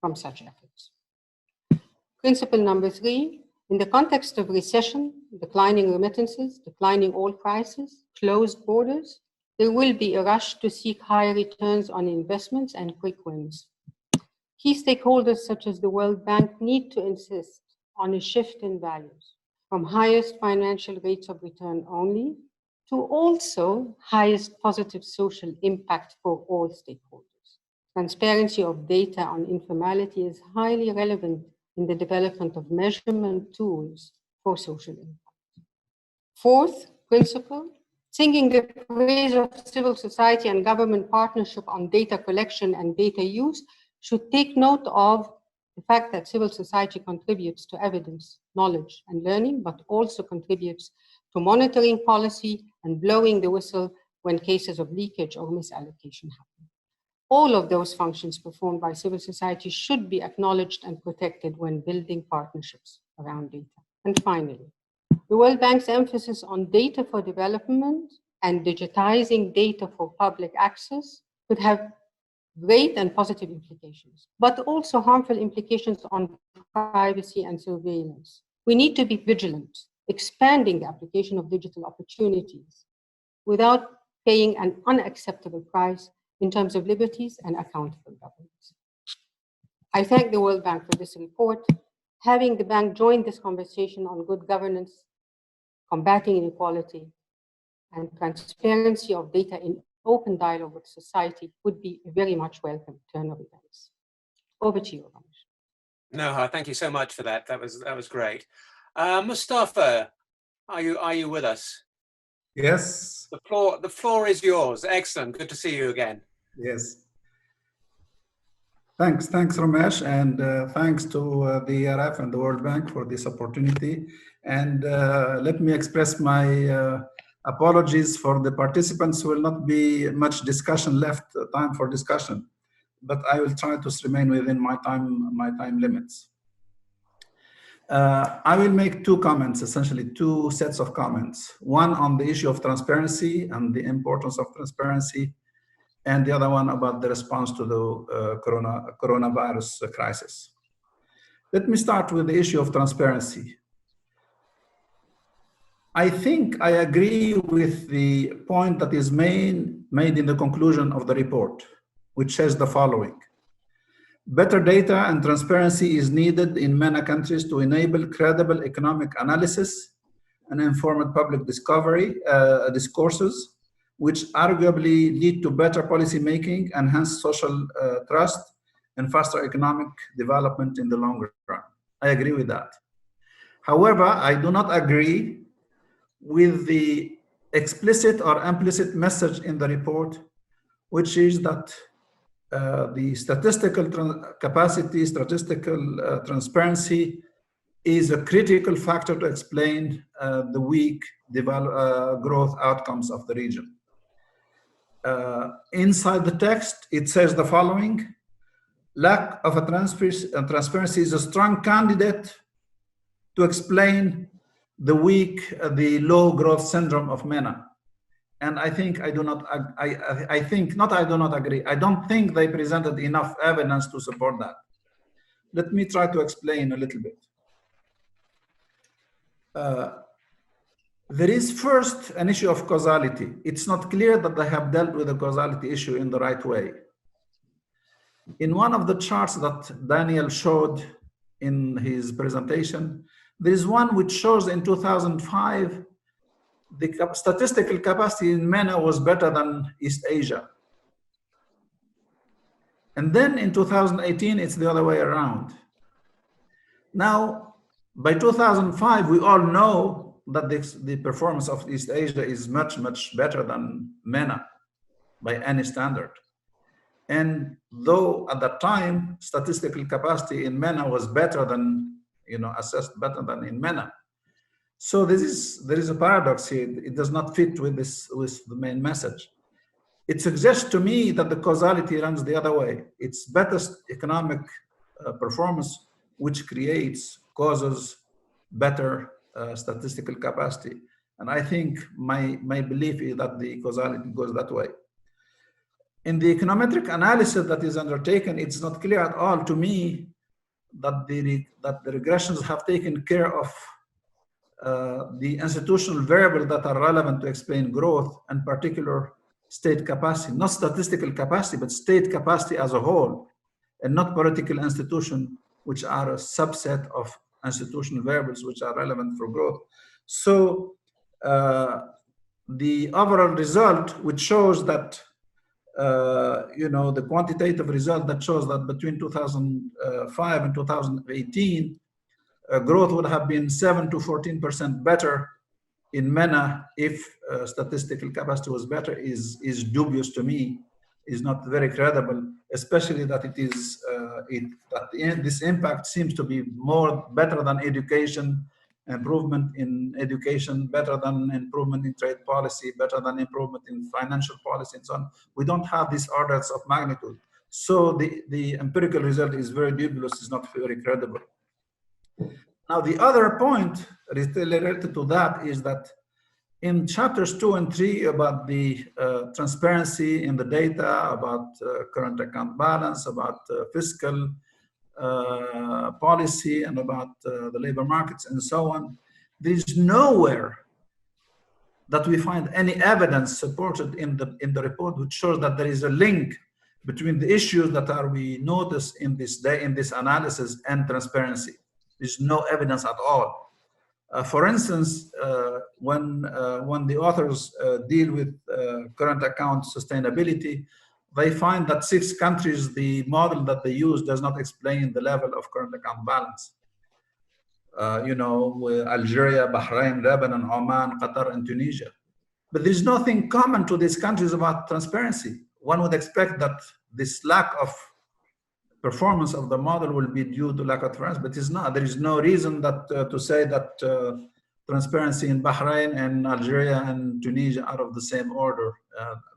from such efforts. Principle number 3, in the context of recession, declining remittances, declining oil prices, closed borders, there will be a rush to seek higher returns on investments and quick wins. Key stakeholders such as the World Bank need to insist on a shift in values from highest financial rates of return only to also highest positive social impact for all stakeholders. Transparency of data on informality is highly relevant in the development of measurement tools for social impact. Fourth principle, singing the praise of civil society and government partnership on data collection and data use should take note of the fact that civil society contributes to evidence, knowledge, and learning, but also contributes to monitoring policy and blowing the whistle when cases of leakage or misallocation happen. All of those functions performed by civil society should be acknowledged and protected when building partnerships around data. And finally, the World Bank's emphasis on data for development and digitizing data for public access could have great and positive implications, but also harmful implications on privacy and surveillance. We need to be vigilant, expanding the application of digital opportunities without paying an unacceptable price in terms of liberties and accountable governance. I thank the World Bank for this report. Having the bank join this conversation on good governance, combating inequality, and transparency of data in open dialogue with society would be a very much welcome turn of events. Over to you, Ramesh. No, thank you so much for that. That was great. Mustafa, are you with us? Yes. The floor is yours. Excellent. Good to see you again. Yes. Thanks, Ramesh, and thanks to the ERF and the World Bank for this opportunity. And let me express my apologies for the participants. Will not be much discussion left, time for discussion, but I will try to remain within my time limits. I will make two comments, essentially two sets of comments. One on the issue of transparency and the importance of transparency, and the other one about the response to the coronavirus crisis. Let me start with the issue of transparency. I think I agree with the point that is made in the conclusion of the report, which says the following. Better data and transparency is needed in MENA countries to enable credible economic analysis and informed public discourses, which arguably lead to better policy making, enhanced social trust, and faster economic development in the longer run. I agree with that. However, I do not agree with the explicit or implicit message in the report, which is that the statistical capacity, statistical transparency is a critical factor to explain the weak growth outcomes of the region. Inside the text, it says the following: lack of a transparency is a strong candidate to explain the low growth syndrome of MENA. And I think I don't think they presented enough evidence to support that. Let me try to explain a little bit. There is first an issue of causality. It's not clear that they have dealt with the causality issue in the right way. In one of the charts that Daniel showed in his presentation, there is one which shows in 2005, the statistical capacity in MENA was better than East Asia. And then in 2018, it's the other way around. Now, by 2005, we all know that the performance of East Asia is much, much better than MENA by any standard. And though at that time, statistical capacity in MENA was better than, assessed better than in MENA. So there is a paradox here. It does not fit with the main message. it suggests to me that the causality runs the other way. It's better economic performance which causes better statistical capacity. And I think my belief is that the causality goes that way. In the econometric analysis that is undertaken, it's not clear at all to me that the regressions have taken care of the institutional variables that are relevant to explain growth, in particular state capacity, not statistical capacity, but state capacity as a whole, and not political institutions, which are a subset of institutional variables which are relevant for growth. So the overall result, which shows that the quantitative result that shows that between 2005 and 2018, growth would have been 7 to 14% better in MENA if statistical capacity was better is dubious to me, is not very credible, especially that this impact seems to be better than education, improvement in education, better than improvement in trade policy, better than improvement in financial policy, and so on. We don't have these orders of magnitude. So the empirical result is very dubious, is not very credible. Now, the other point related to that is that in chapters 2 and 3 about the transparency in the data, about current account balance, about fiscal policy, and about the labor markets and so on, there is nowhere that we find any evidence supported in the report which shows that there is a link between the issues that we notice in this analysis and transparency. There's no evidence at all. For instance, when the authors deal with current account sustainability, they find that 6 countries, the model that they use does not explain the level of current account balance. Algeria, Bahrain, Lebanon, Oman, Qatar, and Tunisia. But there's nothing common to these countries about transparency. One would expect that this lack of performance of the model will be due to lack of transparency, but it's not. There is no reason to say that transparency in Bahrain and Algeria and Tunisia are of the same order.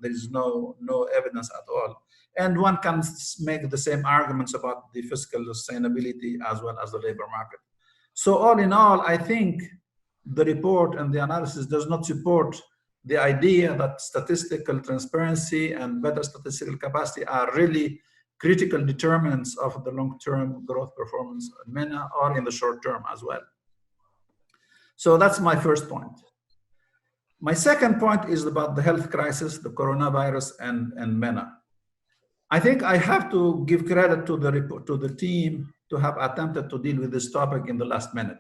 There is no evidence at all. And one can make the same arguments about the fiscal sustainability as well as the labor market. So all in all, I think the report and the analysis does not support the idea that statistical transparency and better statistical capacity are really critical determinants of the long-term growth performance in MENA or in the short term as well. So that's my first point. My second point is about the health crisis, the coronavirus, and MENA. I think I have to give credit to the team to have attempted to deal with this topic in the last minute.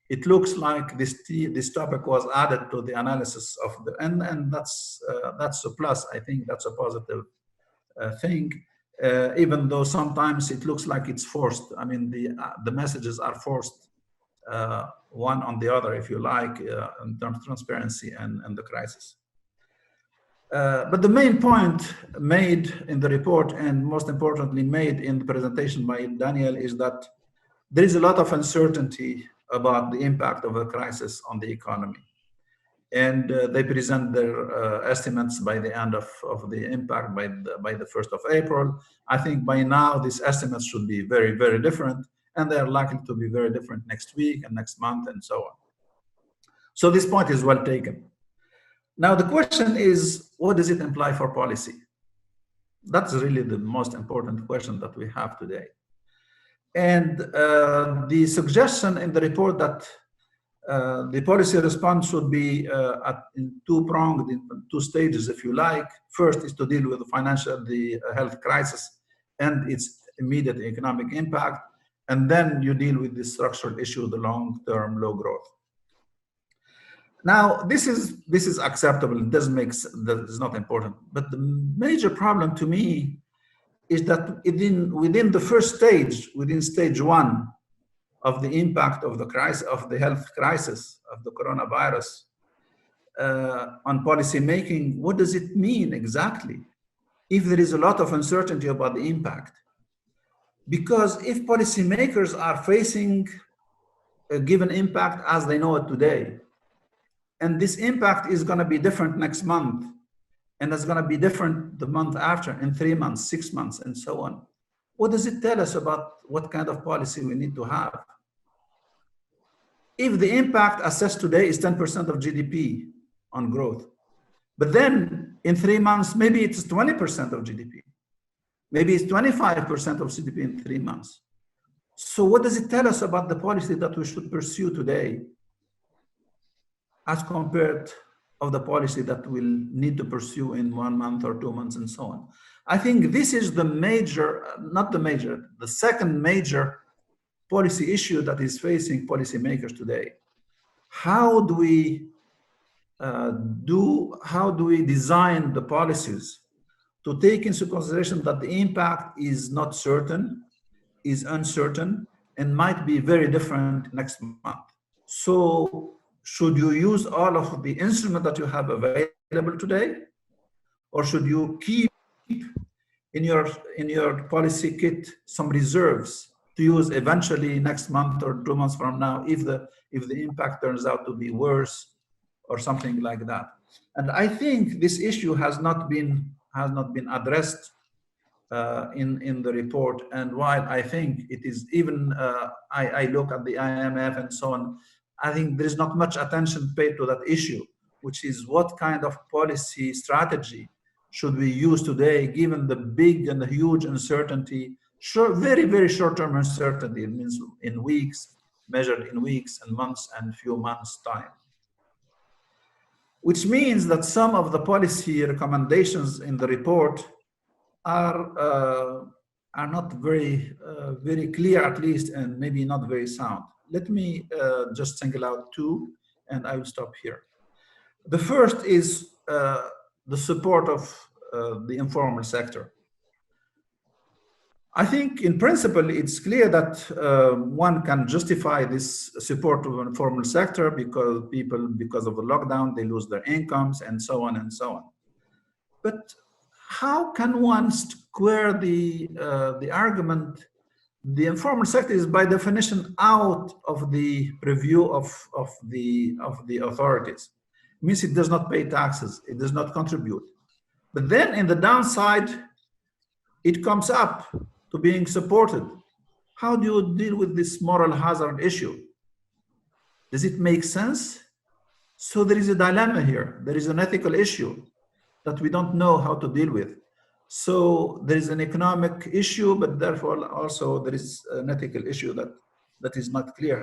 It looks like this topic was added to the analysis of and that's a plus. I think that's a positive thing. Even though sometimes it looks like it's forced. I mean, the messages are forced one on the other, if you like, in terms of transparency and the crisis. But the main point made in the report, and most importantly made in the presentation by Daniel, is that there is a lot of uncertainty about the impact of the crisis on the economy. And they present their estimates by the end of the impact by the 1st of April. I think by now these estimates should be very, very different, and they are likely to be very different next week and next month and so on. So this point is well taken. Now the question is, what does it imply for policy? That's really the most important question that we have today. And the suggestion in the report that the policy response should be in two-pronged, in 2 stages, if you like. First is to deal with the health crisis and its immediate economic impact, and then you deal with the structural issue, the long-term low growth. Now, this is acceptable. It doesn't make that is not important. But the major problem to me is that within the first stage, within stage 1 of the impact of the crisis, of the health crisis of the coronavirus on policy making, what does it mean exactly? If there is a lot of uncertainty about the impact, because if policymakers are facing a given impact as they know it today, and this impact is going to be different next month, and it's going to be different the month after, in 3 months, 6 months, and so on. What does it tell us about what kind of policy we need to have? If the impact assessed today is 10% of GDP on growth, but then in 3 months, maybe it's 20% of GDP. Maybe it's 25% of GDP in 3 months. So what does it tell us about the policy that we should pursue today as compared of the policy that we'll need to pursue in 1 month or 2 months and so on? I think this is the major, the second major policy issue that is facing policymakers today. How do we design the policies to take into consideration that the impact is not certain, is uncertain, and might be very different next month? So should you use all of the instruments that you have available today, or should you keep in your policy kit some reserves to use eventually next month or 2 months from now if the impact turns out to be worse or something like that? And I think this issue has not been addressed in the report. And while I think it is even, I look at the IMF and so on, I think there is not much attention paid to that issue, which is what kind of policy strategy should we use today, given the big and the huge uncertainty, very, very short-term uncertainty. It means in weeks, measured in weeks and months and few months' time. Which means that some of the policy recommendations in the report are not very clear, at least, and maybe not very sound. Let me just single out two, and I will stop here. The first is the support of the informal sector. I think in principle, it's clear that one can justify this support of the informal sector because people, because of the lockdown, they lose their incomes and so on and so on. But how can one square the argument? The informal sector is by definition out of the review of the authorities. It means it does not pay taxes, it does not contribute. But then in the downside, it comes up to being supported. How do you deal with this moral hazard issue? Does it make sense? So there is a dilemma here. There is an ethical issue that we don't know how to deal with. So there is an economic issue, but therefore also there is an ethical issue that is not clear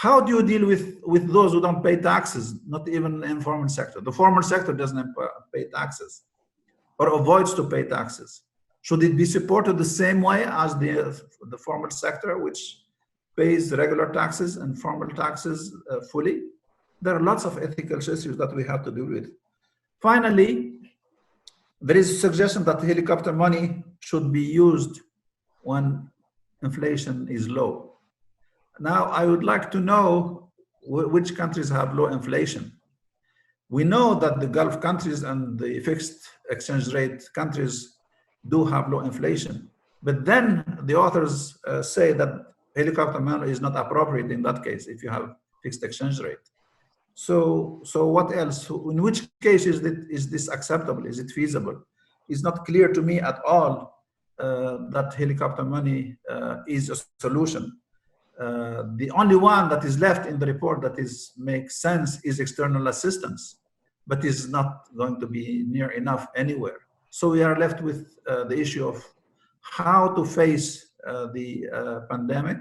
how do you deal with those who don't pay taxes, not even the informal sector? The formal sector doesn't pay taxes or avoids to pay taxes. Should it be supported the same way as the formal sector, which pays regular taxes and formal taxes fully? There are lots of ethical issues that we have to deal with. Finally, there is a suggestion that helicopter money should be used when inflation is low. Now, I would like to know which countries have low inflation. We know that the Gulf countries and the fixed exchange rate countries do have low inflation. But then the authors say that helicopter money is not appropriate in that case if you have fixed exchange rate. So what else? In which case is this acceptable? Is it feasible? It's not clear to me at all that helicopter money is a solution. The only one that is left in the report that makes sense is external assistance, but is not going to be near enough anywhere. So we are left with the issue of how to face the pandemic,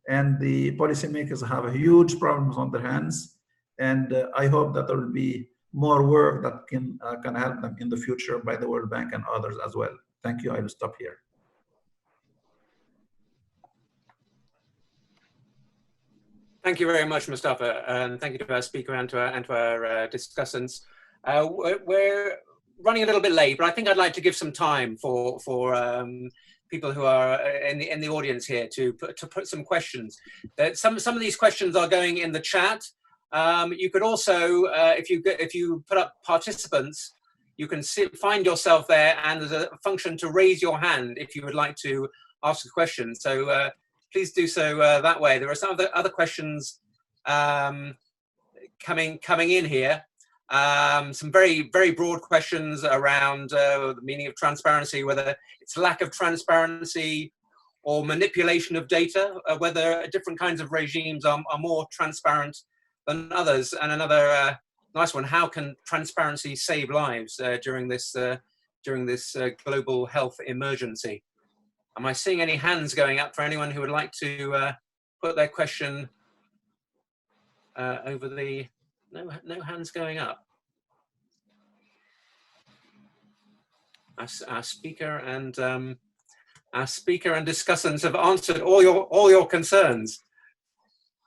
and the policymakers have huge problems on their hands. And I hope that there will be more work that can help them in the future by the World Bank and others as well. Thank you. I will stop here. Thank you very much, Mustafa, and thank you to our speaker and to our discussants. We're running a little bit late, but I think I'd like to give some time for people who are in the audience here to put some questions. Some of these questions are going in the chat. You could also, if you put up participants, you can find yourself there, and there's a function to raise your hand if you would like to ask a question. So please do so that way. There are some other questions coming in here. some very, very broad questions around the meaning of transparency, whether it's lack of transparency or manipulation of data, whether different kinds of regimes are more transparent than others. And another nice one, how can transparency save lives during this global health emergency? Am I seeing any hands going up for anyone who would like to put their question over the, no hands going up. Our speaker and discussants have answered all your concerns.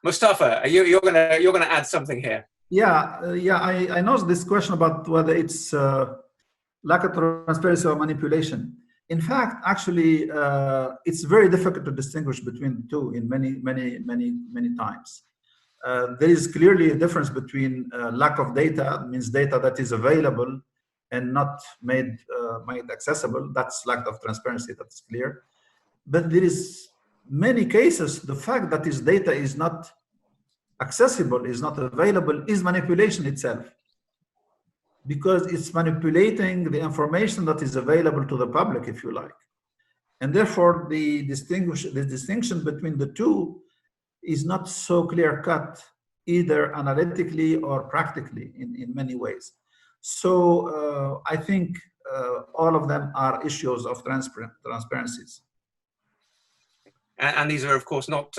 Mustafa, you're gonna add something here. Yeah, I know this question about whether it's lack of transparency or manipulation. In fact, actually, it's very difficult to distinguish between the two in many times. There is clearly a difference between lack of data, means data that is available and not made accessible. That's lack of transparency, that's clear. But there is many cases, the fact that this data is not accessible, is not available, is manipulation itself. Because it's manipulating the information that is available to the public, if you like. And therefore, the distinction between the two is not so clear-cut, either analytically or practically in many ways. So I think all of them are issues of transparencies. And these are, of course, not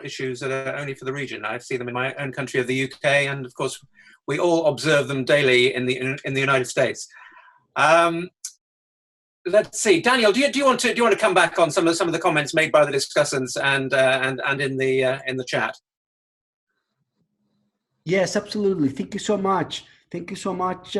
issues that are only for the region. I see them in my own country of the UK, and of course, we all observe them daily in the United States. Let's see, Daniel, do you want to come back on some of the comments made by the discussants and in the chat? Yes, absolutely. Thank you so much. Thank you so much,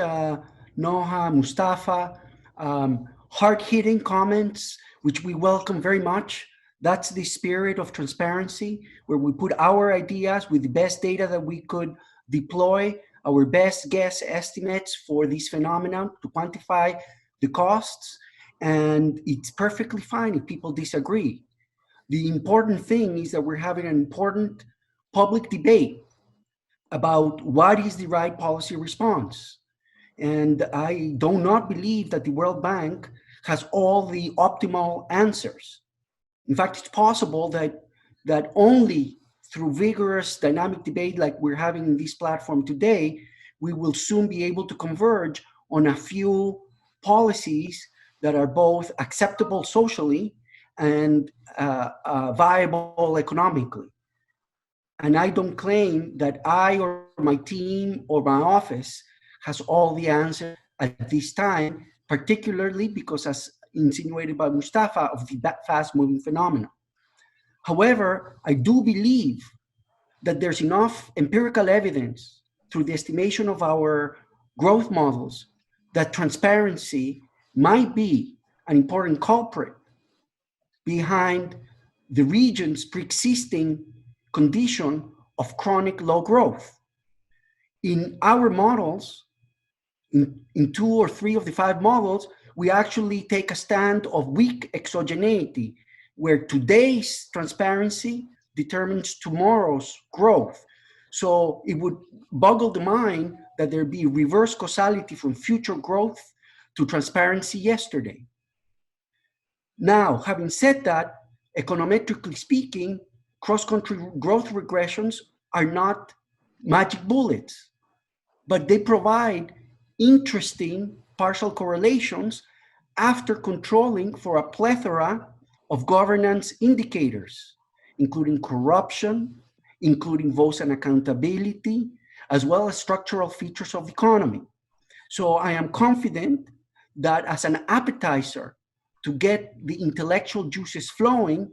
Noha, Mustafa. Hard-hitting comments, which we welcome very much. That's the spirit of transparency, where we put our ideas with the best data that we could deploy, our best guess estimates for this phenomenon to quantify the costs. And it's perfectly fine if people disagree. The important thing is that we're having an important public debate about what is the right policy response. And I do not believe that the World Bank has all the optimal answers. In fact, it's possible that only through vigorous dynamic debate like we're having in this platform today, we will soon be able to converge on a few policies that are both acceptable socially and viable economically. And I don't claim that I or my team or my office has all the answers at this time, particularly because, as insinuated by Mustafa, of the fast-moving phenomena. However, I do believe that there's enough empirical evidence through the estimation of our growth models that transparency might be an important culprit behind the region's pre-existing condition of chronic low growth. In our models, in 2 or 3 of the 5 models, we actually take a stand of weak exogeneity, where today's transparency determines tomorrow's growth. So it would boggle the mind that there be reverse causality from future growth to transparency yesterday. Now, having said that, econometrically speaking, cross-country growth regressions are not magic bullets, but they provide interesting partial correlations after controlling for a plethora of governance indicators, including corruption, including votes and accountability, as well as structural features of the economy. So I am confident that as an appetizer to get the intellectual juices flowing,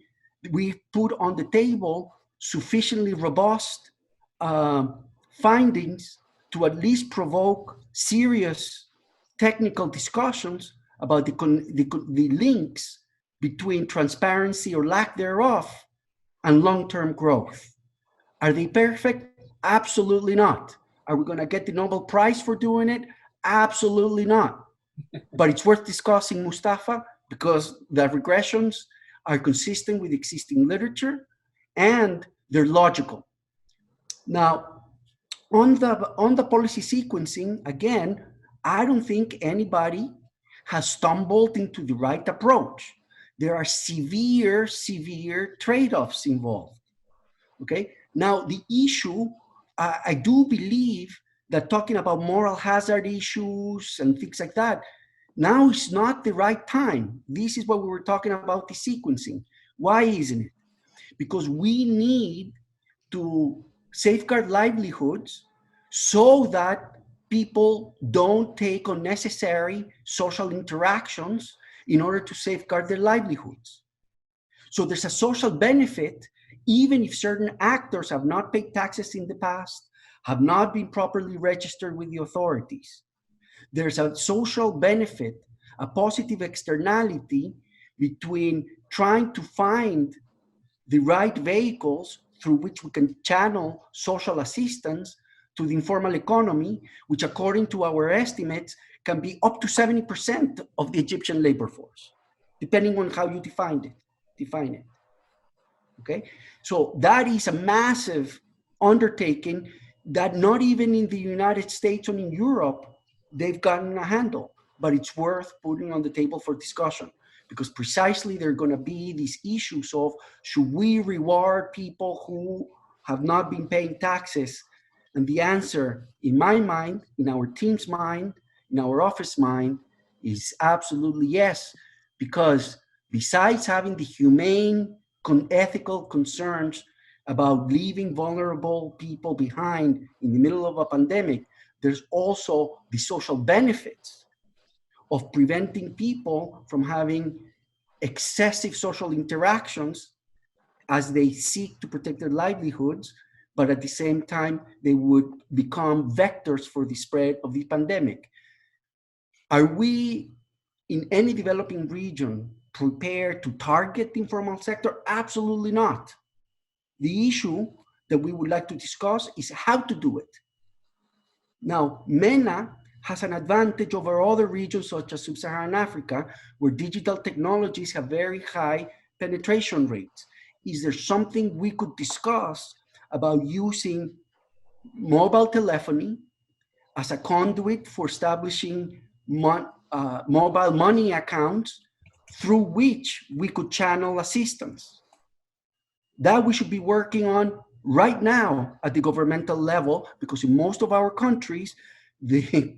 we put on the table sufficiently robust findings to at least provoke serious technical discussions about the links between transparency or lack thereof and long-term growth. Are they perfect? Absolutely not. Are we going to get the Nobel Prize for doing it? Absolutely not. But it's worth discussing, Mustafa, because the regressions are consistent with existing literature and they're logical. Now, On the policy sequencing, again, I don't think anybody has stumbled into the right approach. There are severe trade-offs involved. Okay. Now the issue, I do believe that talking about moral hazard issues and things like that, now is not the right time. This is what we were talking about, the sequencing. Why isn't it? Because we need to safeguard livelihoods so that people don't take unnecessary social interactions in order to safeguard their livelihoods. So there's a social benefit, even if certain actors have not paid taxes in the past, have not been properly registered with the authorities. There's a social benefit, a positive externality between trying to find the right vehicles through which we can channel social assistance to the informal economy, which according to our estimates can be up to 70% of the Egyptian labor force, depending on how you define it. Okay, so that is a massive undertaking that not even in the United States or in Europe, they've gotten a handle, but it's worth putting on the table for discussion, because precisely there are going to be these issues of, should we reward people who have not been paying taxes? And the answer, in my mind, in our team's mind, in our office mind, is absolutely yes, because besides having the humane ethical concerns about leaving vulnerable people behind in the middle of a pandemic, there's also the social benefits of preventing people from having excessive social interactions as they seek to protect their livelihoods, but at the same time, they would become vectors for the spread of the pandemic. Are we in any developing region prepared to target the informal sector? Absolutely not. The issue that we would like to discuss is how to do it. Now, MENA has an advantage over other regions such as Sub-Saharan Africa, where digital technologies have very high penetration rates. Is there something we could discuss about using mobile telephony as a conduit for establishing mobile money accounts through which we could channel assistance? That we should be working on right now at the governmental level, because in most of our countries, the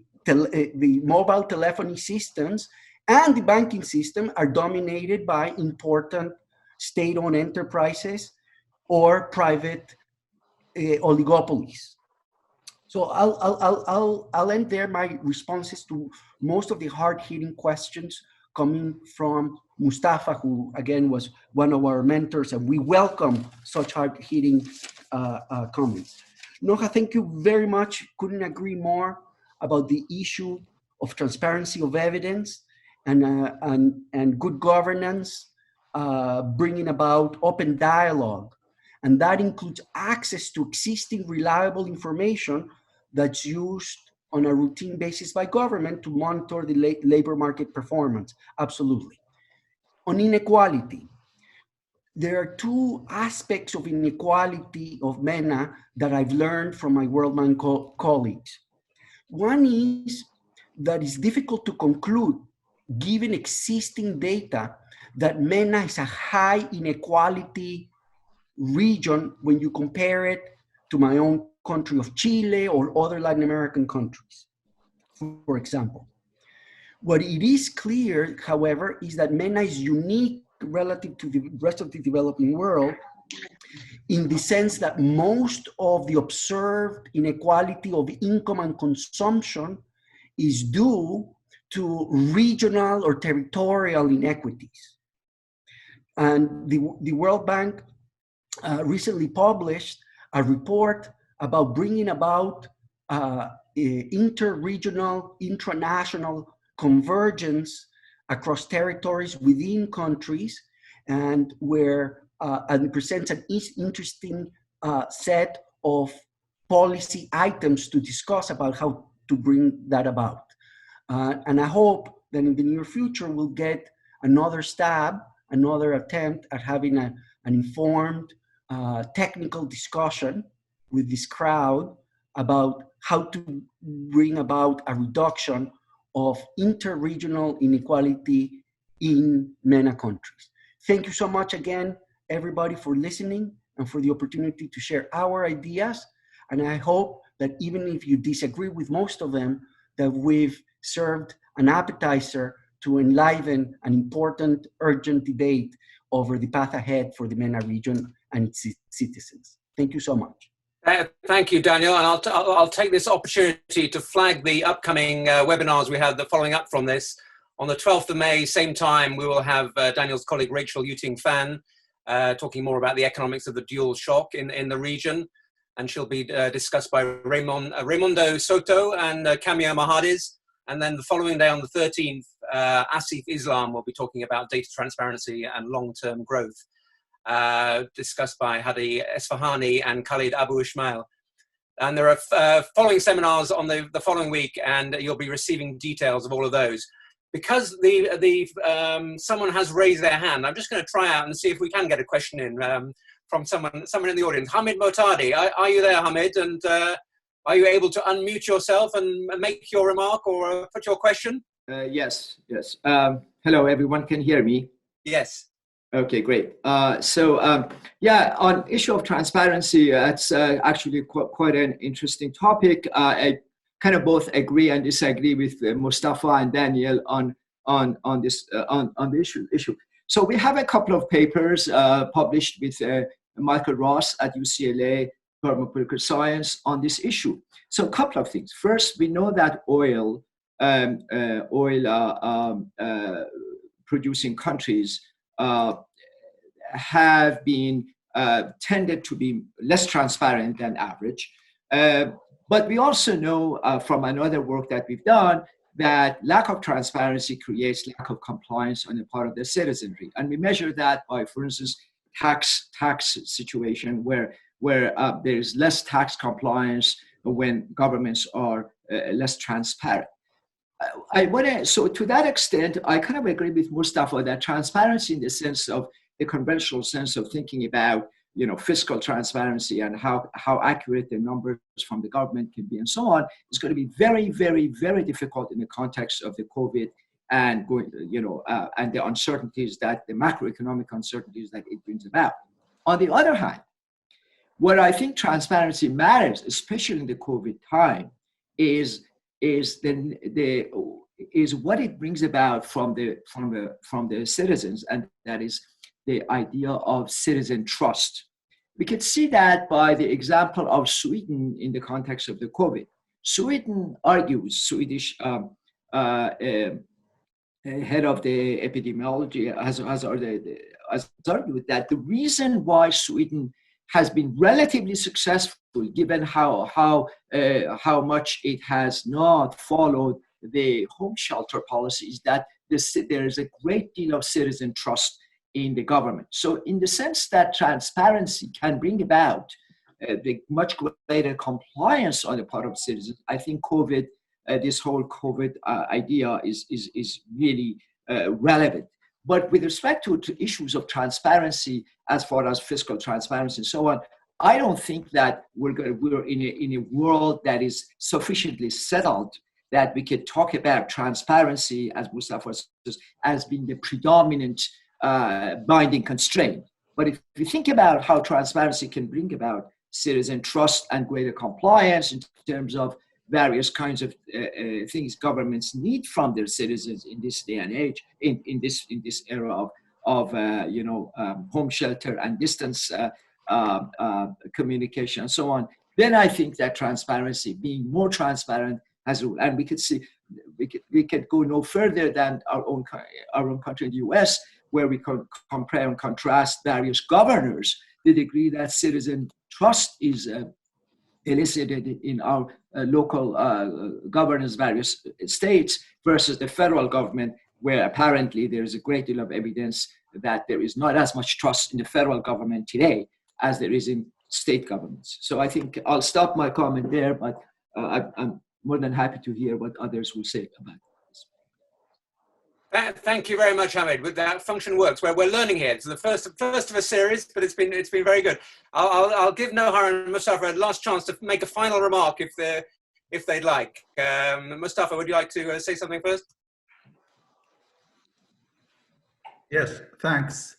mobile telephony systems and the banking system are dominated by important state-owned enterprises or private oligopolies. So I'll end there my responses to most of the hard-hitting questions coming from Mustafa, who again was one of our mentors, and we welcome such hard-hitting comments. Noha, thank you very much. Couldn't agree more about the issue of transparency of evidence and good governance, bringing about open dialogue. And that includes access to existing reliable information that's used on a routine basis by government to monitor the labor market performance. Absolutely. On inequality, there are two aspects of inequality of MENA that I've learned from my World Bank colleagues. One is that it's difficult to conclude, given existing data, that MENA is a high inequality region when you compare it to my own country of Chile or other Latin American countries, for example. What it is clear, however, is that MENA is unique relative to the rest of the developing world in the sense that most of the observed inequality of income and consumption is due to regional or territorial inequities. And the World Bank recently published a report about bringing about inter-regional, intranational convergence across territories within countries, and where and presents an interesting set of policy items to discuss about how to bring that about. And I hope that in the near future we'll get another stab, another attempt at having an informed technical discussion with this crowd about how to bring about a reduction of interregional inequality in MENA countries. Thank you so much again, everybody, for listening and for the opportunity to share our ideas. And I hope that even if you disagree with most of them, that we've served an appetizer to enliven an important, urgent debate over the path ahead for the MENA region and its citizens. Thank you so much. Thank you, Daniel. And I'll take this opportunity to flag the upcoming webinars we have following up from this. On the 12th of May, same time, we will have Daniel's colleague Rachel Yuting-Fan talking more about the economics of the dual shock in the region. And she'll be discussed by Raimundo Soto and Kamia Mahadiz. And then the following day on the 13th, Asif Islam will be talking about data transparency and long-term growth, discussed by Hadi Esfahani and Khalid Abu Ismail. And there are following seminars on the following week, and you'll be receiving details of all of those. Because someone has raised their hand, I'm just going to try out and see if we can get a question in from someone in the audience. Hamid Motadi, are you there, Hamid? And are you able to unmute yourself and make your remark or put your question? Yes. Hello, everyone can hear me? Yes. Okay, great. Yeah, on issue of transparency, it's actually quite an interesting topic. I kind of both agree and disagree with Mustafa and Daniel on the issue. So we have a couple of papers published with Michael Ross at UCLA, Department of Political Science, on this issue. So a couple of things. First, we know that oil producing countries have been tended to be less transparent than average. But we also know from another work that we've done that lack of transparency creates lack of compliance on the part of the citizenry. And we measure that by, for instance, tax situation where there's less tax compliance when governments are less transparent. So to that extent, I kind of agree with Mustafa that transparency in the sense of the conventional sense of thinking about, fiscal transparency and how accurate the numbers from the government can be and so on is going to be very, very, very difficult in the context of the COVID and and the uncertainties the macroeconomic uncertainties that it brings about. On the other hand, where I think transparency matters, especially in the COVID time, is what it brings about from the citizens, and that is the idea of citizen trust. We could see that by the example of Sweden in the context of the COVID. Sweden argues, Swedish head of the epidemiology has argued that the reason why Sweden has been relatively successful, given how much it has not followed the home shelter policy, is that there is a great deal of citizen trust in the government. So in the sense that transparency can bring about the much greater compliance on the part of citizens, I think this whole COVID idea is really relevant. But with respect to issues of transparency, as far as fiscal transparency and so on, I don't think that we're in a world that is sufficiently settled that we could talk about transparency, as Mustafa says, as being the predominant binding constraint. But if you think about how transparency can bring about citizen trust and greater compliance in terms of various kinds of things governments need from their citizens in this day and age, in this era of home shelter and distance communication and so on, then I think that transparency, being more transparent, has a role. And we could go no further than our own country in the US, where we can compare and contrast various governors, the degree that citizen trust is elicited in our local governance, various states, versus the federal government, where apparently there is a great deal of evidence that there is not as much trust in the federal government today as there is in state governments. So I think I'll stop my comment there, but I'm more than happy to hear what others will say about this. Thank you very much, Hamid. With that function works, where we're learning here. It's the first of a series, but it's been very good. I'll give Nohar and Mustafa a last chance to make a final remark if they'd like. Mustafa, would you like to say something first? Yes, thanks.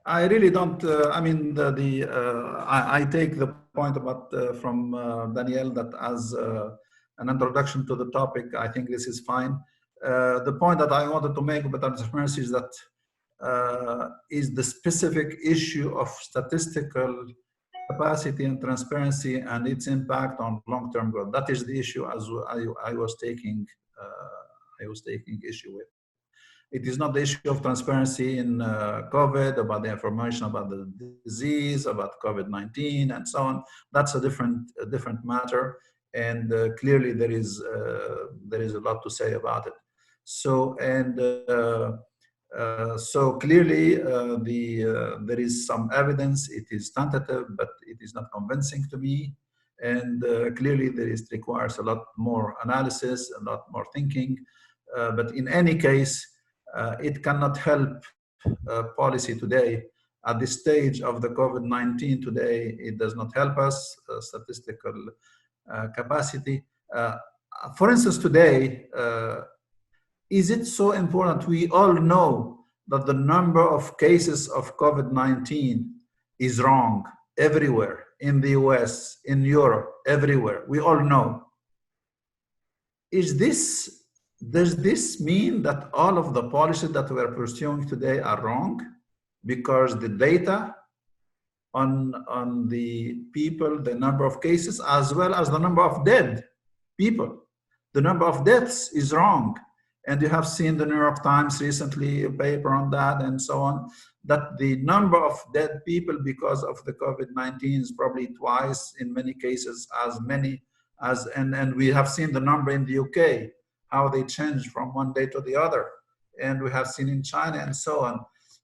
I really don't. I mean, I take the point about from Danielle that as an introduction to the topic, I think this is fine. The point that I wanted to make about transparency is that is the specific issue of statistical capacity and transparency and its impact on long-term growth. That is the issue as I was taking issue with. It is not the issue of transparency in COVID, about the information about the disease, about COVID-19, and so on. That's a different matter, and clearly there is a lot to say about it. So so clearly there is some evidence. It is tentative, but it is not convincing to me. And clearly requires a lot more analysis, a lot more thinking. But in any case, it cannot help policy today. At this stage of the COVID-19 today, it does not help us, statistical capacity. For instance, today, is it so important? We all know that the number of cases of COVID-19 is wrong everywhere, in the US, in Europe, everywhere. We all know. Does this mean that all of the policies that we are pursuing today are wrong? Because the data on the people, the number of cases, as well as the number of dead people, the number of deaths is wrong. And you have seen the New York Times recently, a paper on that and so on, that the number of dead people because of the COVID-19 is probably twice, in many cases, as many as, and we have seen the number in the UK, how they changed from one day to the other. And we have seen in China and so on.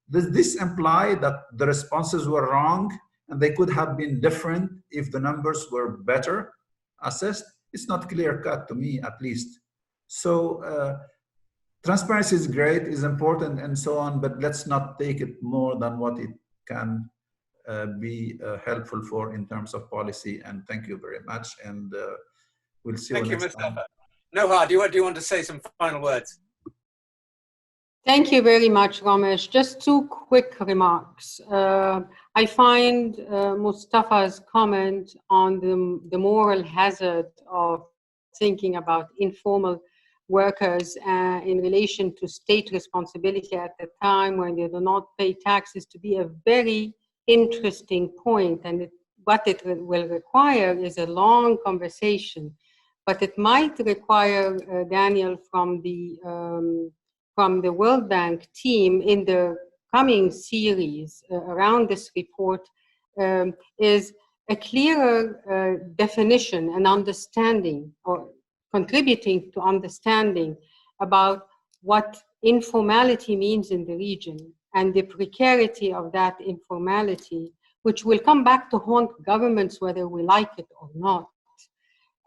Does this imply that the responses were wrong and they could have been different if the numbers were better assessed? It's not clear cut to me, at least. So transparency is great, is important and so on, but let's not take it more than what it can be helpful for in terms of policy. And thank you very much. And we'll see you next time. Nohar, do you want to say some final words? Thank you very much, Ramesh. Just two quick remarks. I find Mustafa's comment on the moral hazard of thinking about informal workers in relation to state responsibility at the time when they do not pay taxes to be a very interesting point. And what it will require is a long conversation. But it might require, Daniel, from the World Bank team in the coming series around this report is a clearer definition and understanding, or contributing to understanding about what informality means in the region and the precarity of that informality, which will come back to haunt governments whether we like it or not.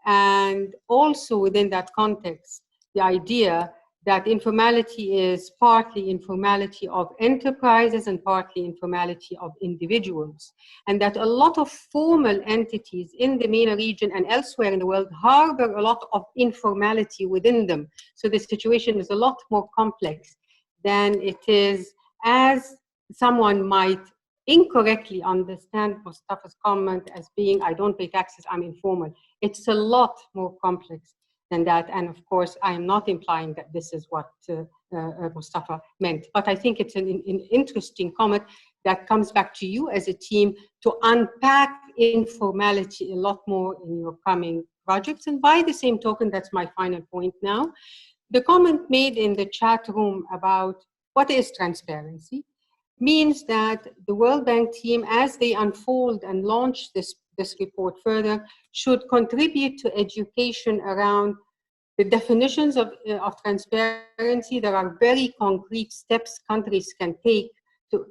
And also within that context, the idea that informality is partly informality of enterprises and partly informality of individuals. And that a lot of formal entities in the MENA region and elsewhere in the world harbor a lot of informality within them. So the situation is a lot more complex than it is as someone might incorrectly understand Mustafa's comment as being, I don't pay taxes, I'm informal. It's a lot more complex than that. And of course, I am not implying that this is what Mustafa meant. But I think it's an interesting comment that comes back to you as a team to unpack informality a lot more in your coming projects. And by the same token, that's my final point now. The comment made in the chat room about what is transparency means that the World Bank team, as they unfold and launch this report further, should contribute to education around the definitions of transparency. There are very concrete steps countries can take to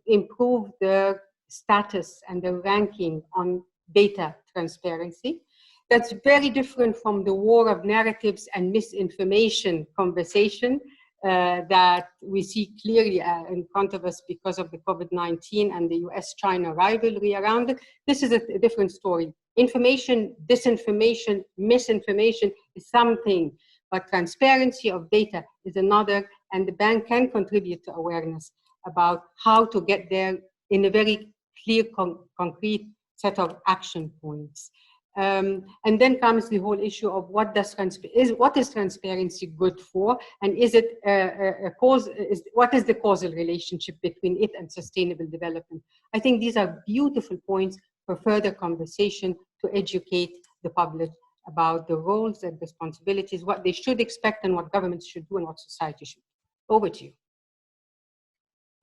improve their status and their ranking on data transparency. That's very different from the war of narratives and misinformation conversation that we see clearly in front of us because of the COVID-19 and the US-China rivalry around it. This is a different story. Information, disinformation, misinformation is something, but transparency of data is another, and the bank can contribute to awareness about how to get there in a very clear, concrete set of action points. And then comes the whole issue of what is transparency good for, and is it what is the causal relationship between it and sustainable development? I think these are beautiful points for further conversation to educate the public about the roles and responsibilities, what they should expect and what governments should do and what society should do. Over to you.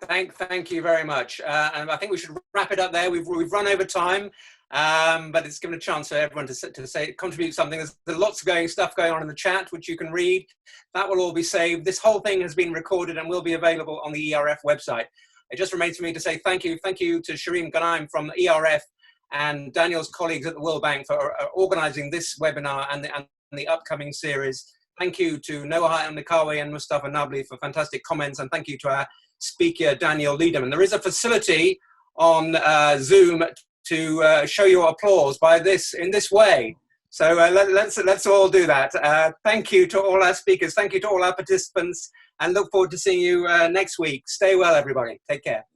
Thank you very much. And I think we should wrap it up there. We've run over time, but it's given a chance for everyone to contribute something. There's lots of stuff going on in the chat, which you can read. That will all be saved. This whole thing has been recorded and will be available on the ERF website. It just remains for me to say thank you. Thank you to Shireen Ghanem from ERF and Daniel's colleagues at the World Bank for organizing this webinar and the upcoming series. Thank you to Noah Mikawi and Mustafa Nabli for fantastic comments, and thank you to our speaker, Daniel Liederman. There is a facility on Zoom to show your applause in this way. So let's all do that. Thank you to all our speakers. Thank you to all our participants, and look forward to seeing you next week. Stay well, everybody. Take care.